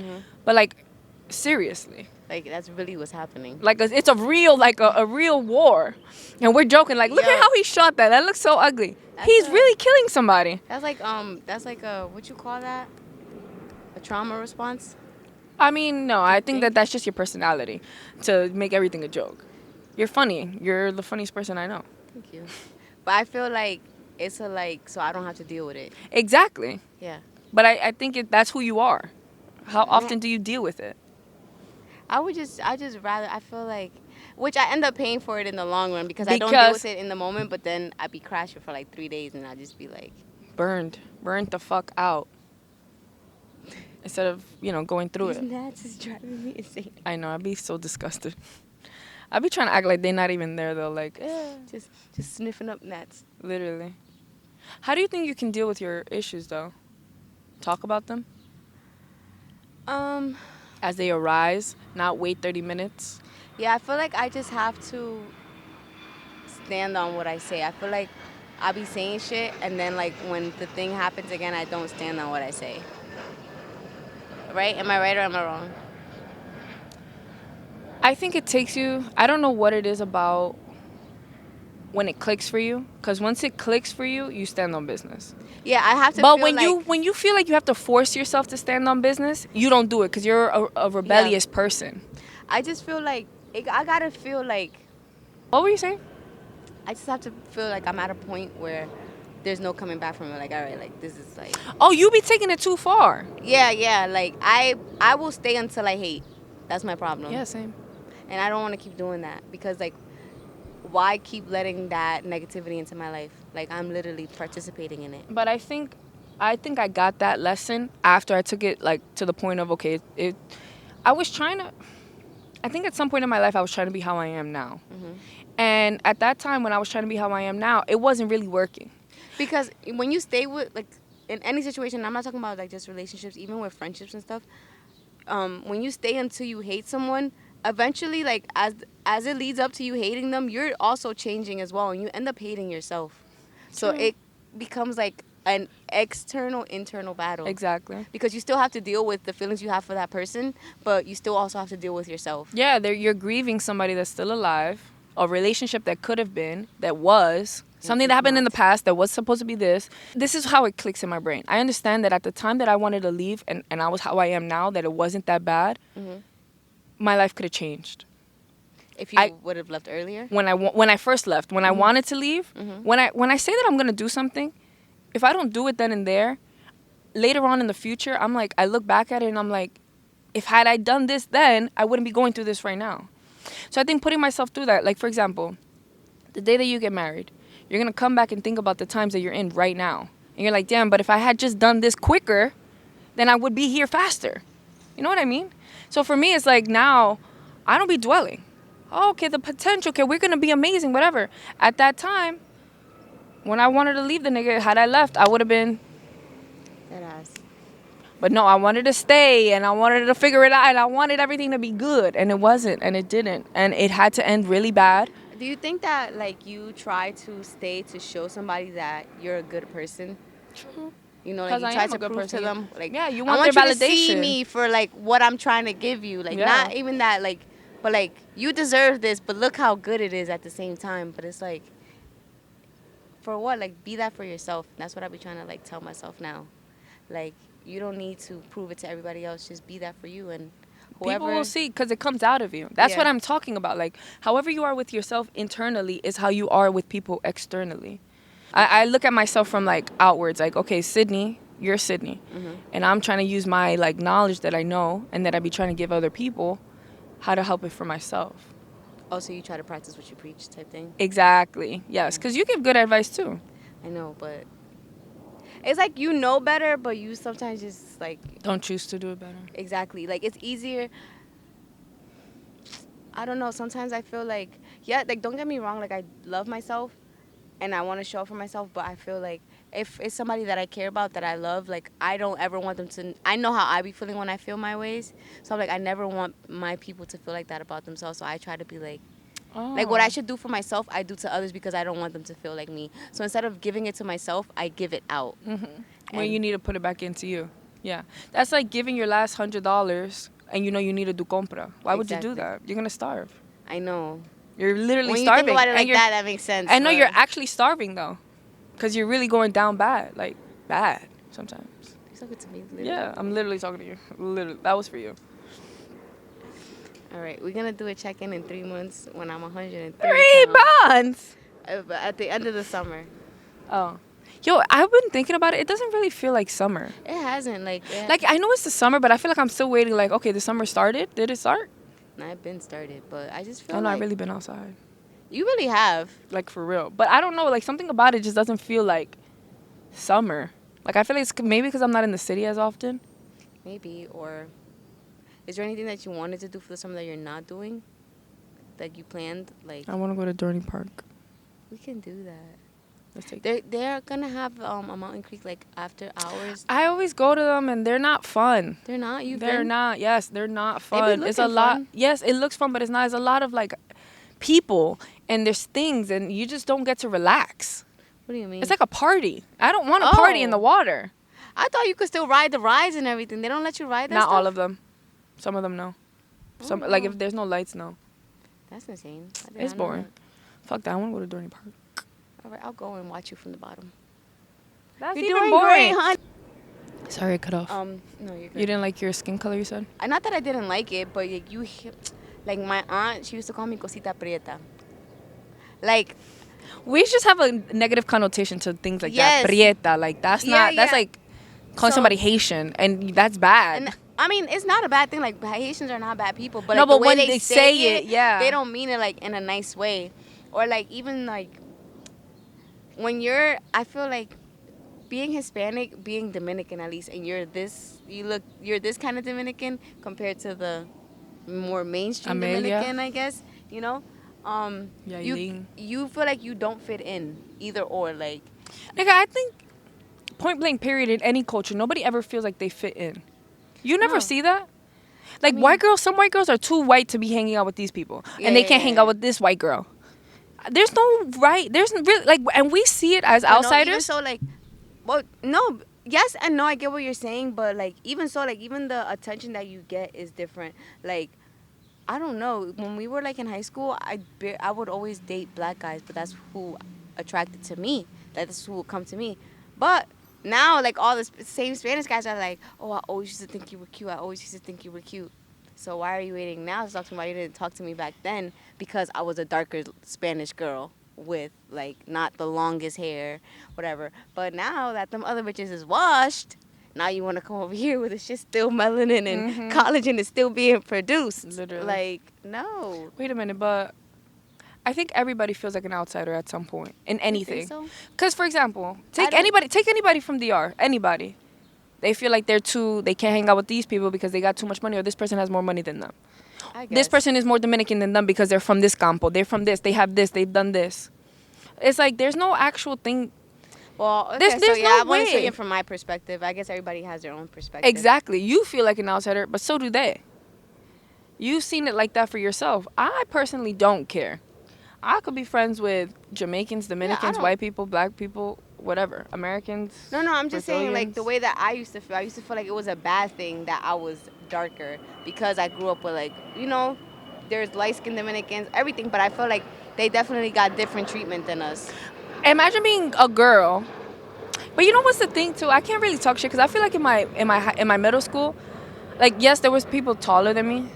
Speaker 2: but like seriously,
Speaker 1: Like, that's really what's happening.
Speaker 2: like it's a real like a real war, and we're joking like look
Speaker 1: Yo.
Speaker 2: at how he shot that. That looks so ugly.
Speaker 1: That's
Speaker 2: He's
Speaker 1: a-
Speaker 2: really killing somebody.
Speaker 1: That's like a, what you call that? A trauma response?
Speaker 2: I mean, no, I think
Speaker 1: think?
Speaker 2: that that's just your personality to make everything a joke. You're funny. You're the funniest person I know.
Speaker 1: Thank you. But I feel like it's a, like, so I don't have to deal with it.
Speaker 2: Exactly.
Speaker 1: Yeah.
Speaker 2: But I think that's who you are. How often do you deal with it?
Speaker 1: I just rather, I feel like, which I end up paying for it in the long run because I don't deal
Speaker 2: Because-
Speaker 1: with it in the moment, but then I be crashing for like 3 days and I just be like,
Speaker 2: Burned the fuck out. Instead of, going through
Speaker 1: these
Speaker 2: it.
Speaker 1: gnats is driving me insane.
Speaker 2: I know, I'd be so disgusted. I'd be trying to act like they're not even there though, like,
Speaker 1: Just sniffing up gnats.
Speaker 2: literally. How do you think you can deal with your issues though? Talk about them as they arise, not wait 30 minutes.
Speaker 1: Yeah, I feel like I just have to stand on what I say. I feel like I be saying shit, and then like when the thing happens again, I don't stand on what I say. Right? Am I right or am I wrong?
Speaker 2: I think it takes you, I don't know what it is about when it clicks for you, because once it clicks for you, you stand on business.
Speaker 1: Yeah, I have to.
Speaker 2: But
Speaker 1: feel like,
Speaker 2: when you feel like you have to force yourself to stand on business, you don't do it because you're a rebellious person.
Speaker 1: I just feel like I gotta feel like
Speaker 2: What were you saying?
Speaker 1: I just have to feel like I'm at a point where there's no coming back from it. Like, all right, like this is like,
Speaker 2: Oh, you be taking it too far.
Speaker 1: yeah. Like I will stay until I hate. That's my problem.
Speaker 2: Yeah, same.
Speaker 1: And I don't want to keep doing that because like, why keep letting that negativity into my life? Like, I'm literally participating in it.
Speaker 2: But I think I got that lesson after I took it like to the point of okay, I was trying to. I think at some point in my life I was trying to be how I am now, and at that time when I was trying to be how I am now, it wasn't really working.
Speaker 1: Because when you stay with, like, in any situation, I'm not talking about like just relationships, even with friendships and stuff. When you stay until you hate someone, eventually, like as it leads up to you hating them, you're also changing as well, and you end up hating yourself. So
Speaker 2: True.
Speaker 1: it becomes like an external internal battle.
Speaker 2: Exactly.
Speaker 1: Because you still have to deal with the feelings you have for that person, but you still also have to deal with yourself.
Speaker 2: Yeah, you're grieving somebody that's still alive, a relationship that could have been, that was, something that happened in the past that was supposed to be this. This is how it clicks in my brain. I understand that at the time that I wanted to leave and I was how I am now, that it wasn't that bad, my life could have changed.
Speaker 1: If you would have left earlier?
Speaker 2: When I first left, when I wanted to leave, when I say that I'm going to do something, if I don't do it then and there, later on in the future, I'm like, I look back at it and I'm like, if had I done this then, I wouldn't be going through this right now. So I think putting myself through that, like for example, the day that you get married, you're going to come back and think about the times that you're in right now. And you're like, damn, but if I had just done this quicker, then I would be here faster. You know what I mean? So for me, it's like now, I don't be dwelling. Oh, okay, the potential, okay, we're going to be amazing, whatever. At that time, when I wanted to leave the nigga, had I left, I would have been.
Speaker 1: That ass.
Speaker 2: But no, I wanted to stay and I wanted to figure it out and I wanted everything to be good. And it wasn't and it didn't. And it had to end really bad.
Speaker 1: Do you think that, like, you try to stay to show somebody that you're a good person?
Speaker 2: True.
Speaker 1: You know, like,
Speaker 2: 'Cause
Speaker 1: you
Speaker 2: I
Speaker 1: try
Speaker 2: am a
Speaker 1: to
Speaker 2: good
Speaker 1: prove to
Speaker 2: person.
Speaker 1: them, like,
Speaker 2: Yeah, you
Speaker 1: I
Speaker 2: want
Speaker 1: want
Speaker 2: their
Speaker 1: you to see
Speaker 2: validation.
Speaker 1: me for, like, what I'm trying to give you. Like,
Speaker 2: Yeah.
Speaker 1: not even that, like, but, like, you deserve this, but look how good it is at the same time. But it's like, for what? Like, be that for yourself. That's what I be trying to, like, tell myself now. Like, you don't need to prove it to everybody else. Just be that for you, and
Speaker 2: People
Speaker 1: whoever.
Speaker 2: will see because it comes out of you. That's what
Speaker 1: Yeah.
Speaker 2: I'm talking about. Like, however you are with yourself internally is how you are with people externally. I look at myself from like outwards, like, okay, Sydney, you're Sydney.
Speaker 1: Mhm.
Speaker 2: And I'm trying to use my like knowledge that I know and that I be trying to give other people how to help it for myself.
Speaker 1: Also, you try to practice what you preach, type thing.
Speaker 2: Exactly. Yes, because you give good advice too.
Speaker 1: I know, but it's like you know better, but you sometimes just like
Speaker 2: Don't choose to do it better.
Speaker 1: exactly like it's easier. I don't know. Sometimes I feel like yeah, like don't get me wrong. Like I love myself, and I want to show up for myself, but I feel like if it's somebody that I care about, that I love, like I don't ever want them to. I know how I be feeling when I feel my ways, so I'm like I never want my people to feel like that about themselves. So I try to be like what I should do for myself, I do to others because I don't want them to feel like me. So instead of giving it to myself, I give it out.
Speaker 2: When you need to put it back into you. Yeah. That's like giving your last $100 and you know you need to do compra. Why would you do
Speaker 1: Exactly.
Speaker 2: that? You're going to starve.
Speaker 1: I know.
Speaker 2: You're literally
Speaker 1: When you
Speaker 2: starving.
Speaker 1: think about it
Speaker 2: and
Speaker 1: like
Speaker 2: you're,
Speaker 1: that, that makes sense.
Speaker 2: I know you're
Speaker 1: but
Speaker 2: actually starving though. Because you're really going down bad. Like, bad sometimes.
Speaker 1: you're so good to me. Literally.
Speaker 2: Yeah, I'm literally talking to you. Literally. That was for you.
Speaker 1: All right, we're gonna do a check-in in 3 months when I'm 103
Speaker 2: 3
Speaker 1: pounds.
Speaker 2: months!
Speaker 1: But at the end of the summer.
Speaker 2: Oh. Yo, I've been thinking about it. It doesn't really feel like summer.
Speaker 1: It hasn't
Speaker 2: Like, I know it's the summer, but I feel like I'm still waiting. Like, okay, the summer started. Did it start?
Speaker 1: I've been started, but I just feel
Speaker 2: Oh, no,
Speaker 1: like
Speaker 2: I've really been outside.
Speaker 1: you really have.
Speaker 2: Like, for real. But I don't know. Like, something about it just doesn't feel like summer. Like, I feel like it's maybe because I'm not in the city as often.
Speaker 1: Maybe. Or is there anything that you wanted to do for the summer that you're not doing? That you planned? Like
Speaker 2: I want to go to Dorney Park.
Speaker 1: we can do that.
Speaker 2: Let's take.
Speaker 1: They're gonna have a mountain creek like after hours.
Speaker 2: I always go to them and they're not fun.
Speaker 1: They're not.
Speaker 2: They're not. Yes, they're not
Speaker 1: They be
Speaker 2: fun. It's a
Speaker 1: looking
Speaker 2: lot.
Speaker 1: fun.
Speaker 2: Yes, it looks fun, but it's not. It's a lot of like people and there's things and you just don't get to relax.
Speaker 1: What do you mean?
Speaker 2: It's like a party. I don't want to party in the
Speaker 1: Oh.
Speaker 2: water.
Speaker 1: I thought you could still ride the rides and everything. They don't let you ride that
Speaker 2: Not
Speaker 1: stuff?
Speaker 2: all of them. Some of them no. Some
Speaker 1: Oh,
Speaker 2: like
Speaker 1: no.
Speaker 2: if there's no lights, no.
Speaker 1: That's insane. I did
Speaker 2: It's
Speaker 1: not know
Speaker 2: boring. Fuck that. I want to go to Dorney Park.
Speaker 1: that. All right, I'll go and watch you from the bottom.
Speaker 2: That's
Speaker 1: You're
Speaker 2: even
Speaker 1: doing
Speaker 2: boring.
Speaker 1: great, hon.
Speaker 2: Sorry, I cut off.
Speaker 1: No, you're good.
Speaker 2: You didn't like your skin color, you said?
Speaker 1: Not that I didn't like it, but like my aunt, she used to call me cosita prieta. Like,
Speaker 2: We just have a negative connotation to things like
Speaker 1: Yes.
Speaker 2: that. Prieta, like that's
Speaker 1: Yeah,
Speaker 2: not. That's
Speaker 1: yeah.
Speaker 2: like calling
Speaker 1: So-
Speaker 2: somebody Haitian, and that's bad.
Speaker 1: and I mean, it's not a bad thing. Like Haitians are not bad people, but
Speaker 2: No,
Speaker 1: like,
Speaker 2: but
Speaker 1: the way
Speaker 2: when
Speaker 1: they
Speaker 2: they say it, yeah.
Speaker 1: they don't mean it like in a nice way, or like even like when you're. I feel like being Hispanic, being Dominican at least, and you're this kind of Dominican compared to the more mainstream
Speaker 2: Amelia.
Speaker 1: Dominican, I guess. You know,
Speaker 2: Yailin.
Speaker 1: you feel like you don't fit in either or. Like
Speaker 2: Nigga, I think point blank period in any culture, nobody ever feels like they fit in. You never
Speaker 1: No.
Speaker 2: see that? Like
Speaker 1: mean-
Speaker 2: white girls, some white girls are too white to be hanging out with these people, and they can't hang out with this white girl. There's no right. There's really like, and we see it as
Speaker 1: But no, even
Speaker 2: outsiders.
Speaker 1: so, like, well, no, yes and no. I get what you're saying, but like, even so, like, even the attention that you get is different. Like, I don't know. When we were like in high school, I would always date black guys, but that's who attracted to me. That's who would come to me. But now, like, all the same Spanish guys are like, oh, I always used to think you were cute. I always used to think you were cute. So why are you waiting now to talk to me? Why you didn't talk to me back then? Because I was a darker Spanish girl with like not the longest hair, whatever. But now that them other bitches is washed, now you want to come over here with the shit still melanin and collagen is still being produced.
Speaker 2: Literally.
Speaker 1: Like no.
Speaker 2: Wait a minute, but I think everybody feels like an outsider at some point in anything.
Speaker 1: So?
Speaker 2: Because, for example,
Speaker 1: I
Speaker 2: take
Speaker 1: don't-
Speaker 2: anybody from DR, anybody. They feel like they can't hang out with these people because they got too much money, or this person has more money than them.
Speaker 1: I
Speaker 2: This
Speaker 1: guess.
Speaker 2: person is more Dominican than them because they're from this campo, they're from this, they have this, they've done this. It's like there's no actual thing.
Speaker 1: Well, okay,
Speaker 2: There's
Speaker 1: so yeah,
Speaker 2: no
Speaker 1: I want to
Speaker 2: way.
Speaker 1: say it from my perspective. I guess everybody has their own perspective.
Speaker 2: Exactly. You feel like an outsider, but so do they. You've seen it like that for yourself. I personally don't care. I could be friends with Jamaicans, Dominicans,
Speaker 1: don't-
Speaker 2: white people, black people, whatever, Americans.
Speaker 1: No, I'm just saying, like, the
Speaker 2: Brazilians.
Speaker 1: way that I used to feel like it was a bad thing that I was darker because I grew up with, like, you know, there's light-skinned Dominicans, everything, but I feel like they definitely got different treatment than us.
Speaker 2: Imagine being a girl. But you know what's the thing too? I can't really talk shit because I feel like in my middle school, like yes, there was people taller than me,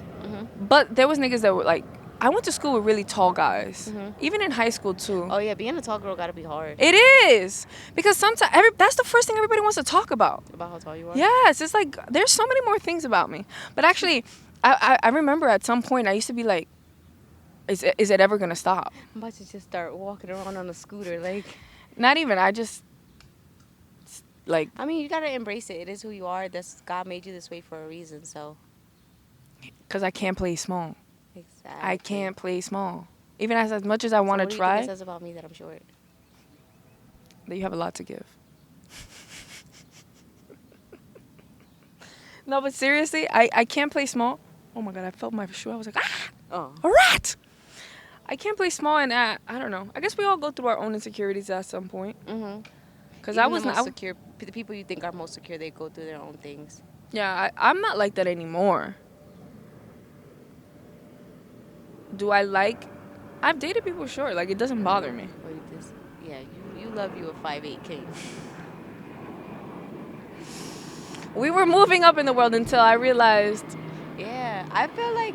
Speaker 2: but there was niggas that were like, I went to school with really tall guys, even in high school too.
Speaker 1: Oh yeah, being a tall girl gotta be hard.
Speaker 2: It is because sometimes that's the first thing everybody wants to talk about.
Speaker 1: About how tall you are.
Speaker 2: Yes, it's like there's so many more things about me. But actually, I remember at some point I used to be like, is it ever gonna stop?
Speaker 1: I'm about to just start walking around on a scooter, like.
Speaker 2: Not even. I just like.
Speaker 1: I mean, you gotta embrace it. It is who you are. That's God made you this way for a reason. So.
Speaker 2: Because I can't play small.
Speaker 1: Exactly.
Speaker 2: I can't play small. Even as much as I want to try.
Speaker 1: What do you think it says about me that I'm short?
Speaker 2: That you have a lot to give. No, but seriously, I can't play small. Oh my God, I felt my shoe. I was like,
Speaker 1: Oh.
Speaker 2: A rat! I can't play small, and I don't know. I guess we all go through our own insecurities at some point. Because I was
Speaker 1: the
Speaker 2: not
Speaker 1: most secure. The people you think are most secure, they go through their own things.
Speaker 2: Yeah, I'm not like that anymore. Do I like? I've dated people short. Like, it doesn't bother me.
Speaker 1: Yeah, you love you a 5'8" king.
Speaker 2: We were moving up in the world until I realized.
Speaker 1: Yeah, I feel like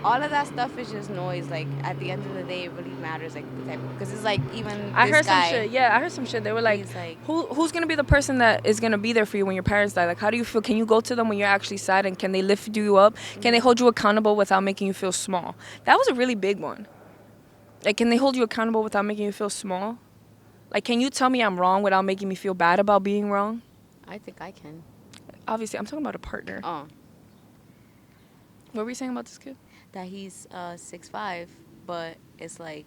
Speaker 1: all of that stuff is just noise. Like, at the end of the day, it really matters. Like, the type, because it's like even
Speaker 2: I
Speaker 1: this
Speaker 2: heard
Speaker 1: guy,
Speaker 2: some shit. Yeah, I heard some shit. They were like,
Speaker 1: he's like,
Speaker 2: who's gonna be the person that is gonna be there for you when your parents die? Like, how do you feel? Can you go to them when you're actually sad, and can they lift you up? Can they hold you accountable without making you feel small? That was a really big one. Like, can they hold you accountable without making you feel small? Like, can you tell me I'm wrong without making me feel bad about being wrong?
Speaker 1: I think I can.
Speaker 2: Obviously, I'm talking about a partner.
Speaker 1: Oh.
Speaker 2: What were you saying about this kid?
Speaker 1: That he's 6'5", but it's like,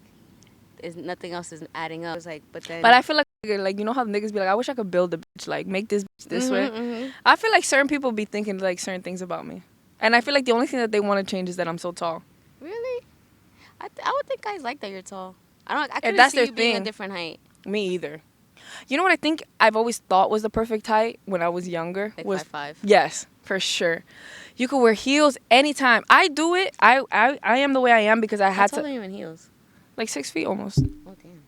Speaker 1: nothing else is adding up. It's like, but
Speaker 2: I feel like you know how niggas be like, I wish I could build a bitch, like make this bitch this way. I feel like certain people be thinking like certain things about me, and I feel like the only thing that they want to change is that I'm so tall.
Speaker 1: Really? I would think guys like that you're tall. I couldn't
Speaker 2: that's
Speaker 1: see
Speaker 2: their
Speaker 1: you being a
Speaker 2: thing.
Speaker 1: different height.
Speaker 2: Me either. You know what I think I've always thought was the perfect height when I was younger?
Speaker 1: Like
Speaker 2: was
Speaker 1: 5'5".
Speaker 2: Yes, for sure. You could wear heels anytime. I do it. I am the way I am because I had
Speaker 1: How tall
Speaker 2: to.
Speaker 1: are you in heels?
Speaker 2: Like 6 feet almost.
Speaker 1: Oh damn.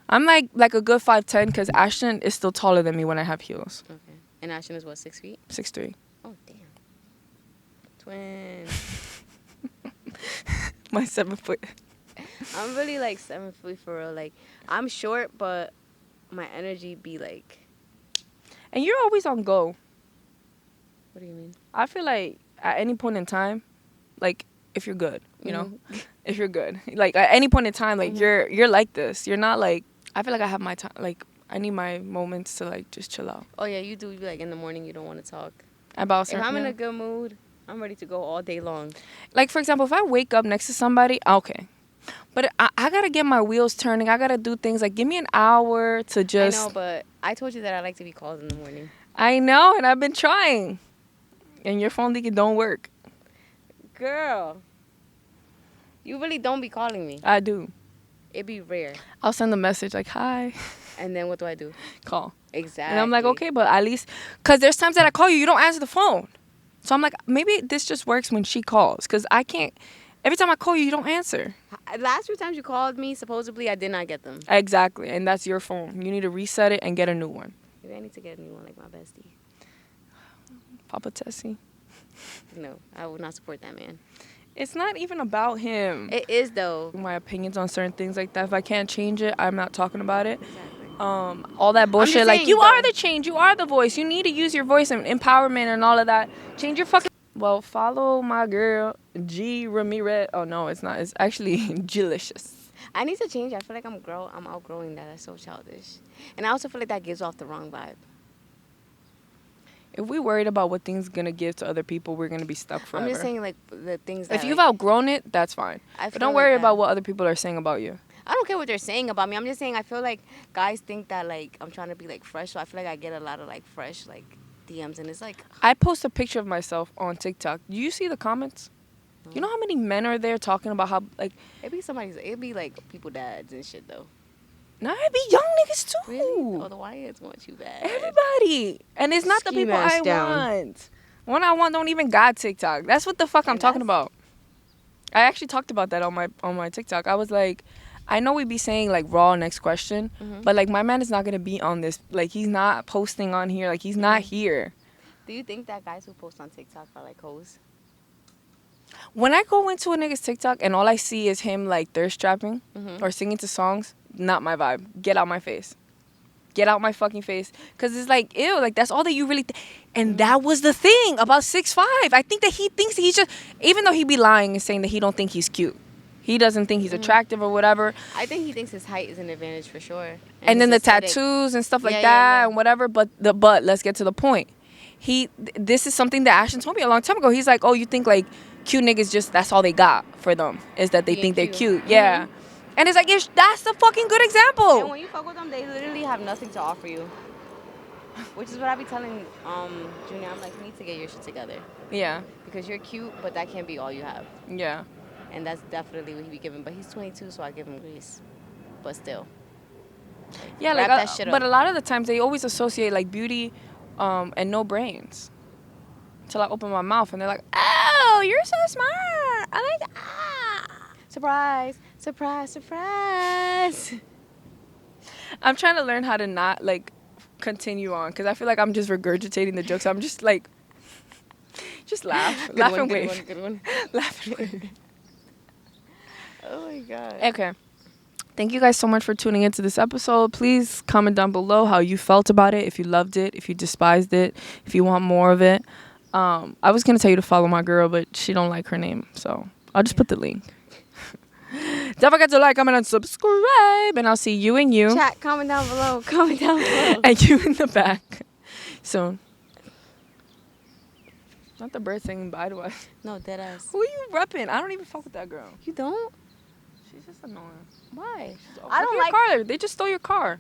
Speaker 2: I'm like a good 5'10" because Ashton is still taller than me when I have heels.
Speaker 1: Okay. And Ashton is what, 6 feet?
Speaker 2: 6'3".
Speaker 1: Oh damn. Twin.
Speaker 2: My 7 foot.
Speaker 1: I'm really like 7 feet for real. Like, I'm short, but my energy be like.
Speaker 2: And you're always on go.
Speaker 1: What do you mean?
Speaker 2: I feel like at any point in time, like if you're good, you know, if you're good, like at any point in time, like you're like this. You're not like, I feel like I have my time. Like I need my moments to like just chill out.
Speaker 1: Oh yeah, you do. You be like in the morning, you don't want to talk.
Speaker 2: About
Speaker 1: if I'm in a good mood, I'm ready to go all day long.
Speaker 2: Like for example, if I wake up next to somebody, okay. But I gotta get my wheels turning. I gotta do things like give me an hour to just.
Speaker 1: I know, but I told you that I like to be called in the morning.
Speaker 2: I know, and I've been trying. And your phone thinking don't work.
Speaker 1: Girl, you really don't be calling me.
Speaker 2: I do.
Speaker 1: It be rare.
Speaker 2: I'll send a message like hi.
Speaker 1: And then what do?
Speaker 2: Call.
Speaker 1: Exactly.
Speaker 2: And I'm like, okay, but at least, because there's times that I call you, you don't answer the phone. So I'm like, maybe this just works when she calls. Because I can't, every time I call you, you don't answer.
Speaker 1: Last 2 times you called me, supposedly I did not get them.
Speaker 2: Exactly. And that's your phone. You need to reset it and get a new one.
Speaker 1: Maybe I need to get a new one like my bestie.
Speaker 2: Papa Tessie.
Speaker 1: No, I would not support that man.
Speaker 2: It's not even about him.
Speaker 1: It is though.
Speaker 2: My opinions on certain things like that. If I can't change it, I'm not talking about it. Exactly. All that bullshit like saying, you are the change, you are the voice. You need to use your voice and empowerment and all of that. Change your fucking. Well, follow my girl G Ramirez. Oh no, it's not. It's actually Gilicious.
Speaker 1: I need to change. I feel like I'm outgrowing that. That's so childish. And I also feel like that gives off the wrong vibe.
Speaker 2: If we worried about what things gonna give to other people, we're gonna be stuck forever.
Speaker 1: I'm just saying like the things that.
Speaker 2: If you've outgrown it, that's fine. But don't worry about what other people are saying about you.
Speaker 1: I don't care what they're saying about me. I'm just saying I feel like guys think that like I'm trying to be like fresh. So I feel like I get a lot of like fresh like DMs and it's like.
Speaker 2: I post a picture of myself on TikTok. Do you see the comments? No. You know how many men are there talking about how like.
Speaker 1: It'd be like people dads and shit though.
Speaker 2: Nah, it be young niggas too.
Speaker 1: Really? Oh, the YNs want you bad.
Speaker 2: Everybody. And it's not the people I want. One I want don't even got TikTok. That's what the fuck I'm talking about. I actually talked about that on my TikTok. I was like, I know we be saying like raw next question,
Speaker 1: Mm-hmm.
Speaker 2: but like my man is not gonna be on this. Like he's not posting on here. Like he's not
Speaker 1: Mhm.
Speaker 2: here.
Speaker 1: Do you think that guys who post on TikTok are like hoes?
Speaker 2: When I go into a nigga's TikTok and all I see is him like thirst trapping
Speaker 1: Mm-hmm.
Speaker 2: or singing to songs, not my vibe. Get out my face. Get out my fucking face. Cause it's like, ew, like that's all that you really and that was the thing about 6'5". I think that he thinks that he's just, even though he be lying and saying that he don't think he's cute. He doesn't think he's attractive or whatever.
Speaker 1: I think he thinks his height is an advantage for sure.
Speaker 2: And then
Speaker 1: his
Speaker 2: the
Speaker 1: aesthetic.
Speaker 2: tattoos and stuff like
Speaker 1: Yeah,
Speaker 2: that
Speaker 1: yeah, yeah.
Speaker 2: and whatever. But let's get to the point. This is something that Ashton told me a long time ago. He's like, oh, you think like cute niggas just that's all they got for them is that they
Speaker 1: Being
Speaker 2: think they're
Speaker 1: cute.
Speaker 2: cute. Yeah. And it's like that's the fucking good
Speaker 1: And
Speaker 2: example.
Speaker 1: when you fuck with them, they literally have nothing to offer you. Which is what I be telling Junior. I'm like, you need to get your shit together
Speaker 2: Yeah.
Speaker 1: because you're cute, but that can't be all you have.
Speaker 2: Yeah.
Speaker 1: And that's definitely what he be giving. But he's 22, so I give him grace. But still,
Speaker 2: Yeah,
Speaker 1: wrap
Speaker 2: like
Speaker 1: that shit
Speaker 2: but
Speaker 1: up.
Speaker 2: a lot of the times they always associate like beauty and no brains. Till I open my mouth and they're like, "Oh, you're so smart." I like
Speaker 1: Surprise, surprise, surprise.
Speaker 2: I'm trying to learn how to not like continue on because I feel like I'm just regurgitating the jokes. I'm just like, just laugh,
Speaker 1: Good
Speaker 2: laugh
Speaker 1: one,
Speaker 2: and
Speaker 1: good
Speaker 2: wave,
Speaker 1: one, good one.
Speaker 2: laugh and wave.
Speaker 1: Oh my god.
Speaker 2: Okay. Thank you guys so much for tuning into this episode. Please comment down below how you felt about it, if you loved it, if you despised it, if you want more of it. I was gonna tell you to follow my girl, but she don't like her name, so I'll just put the link. Don't forget to like, comment, and subscribe, and I'll see you and you.
Speaker 1: Chat, comment down below. Comment down below.
Speaker 2: And you in the back soon. Not the bird singing bye to us.
Speaker 1: No, dead ass.
Speaker 2: Who are you repping? I don't even fuck with that girl.
Speaker 1: You don't?
Speaker 2: She's just annoying.
Speaker 1: Why?
Speaker 2: Look
Speaker 1: I
Speaker 2: at
Speaker 1: don't
Speaker 2: your
Speaker 1: like.
Speaker 2: car. They just stole your car.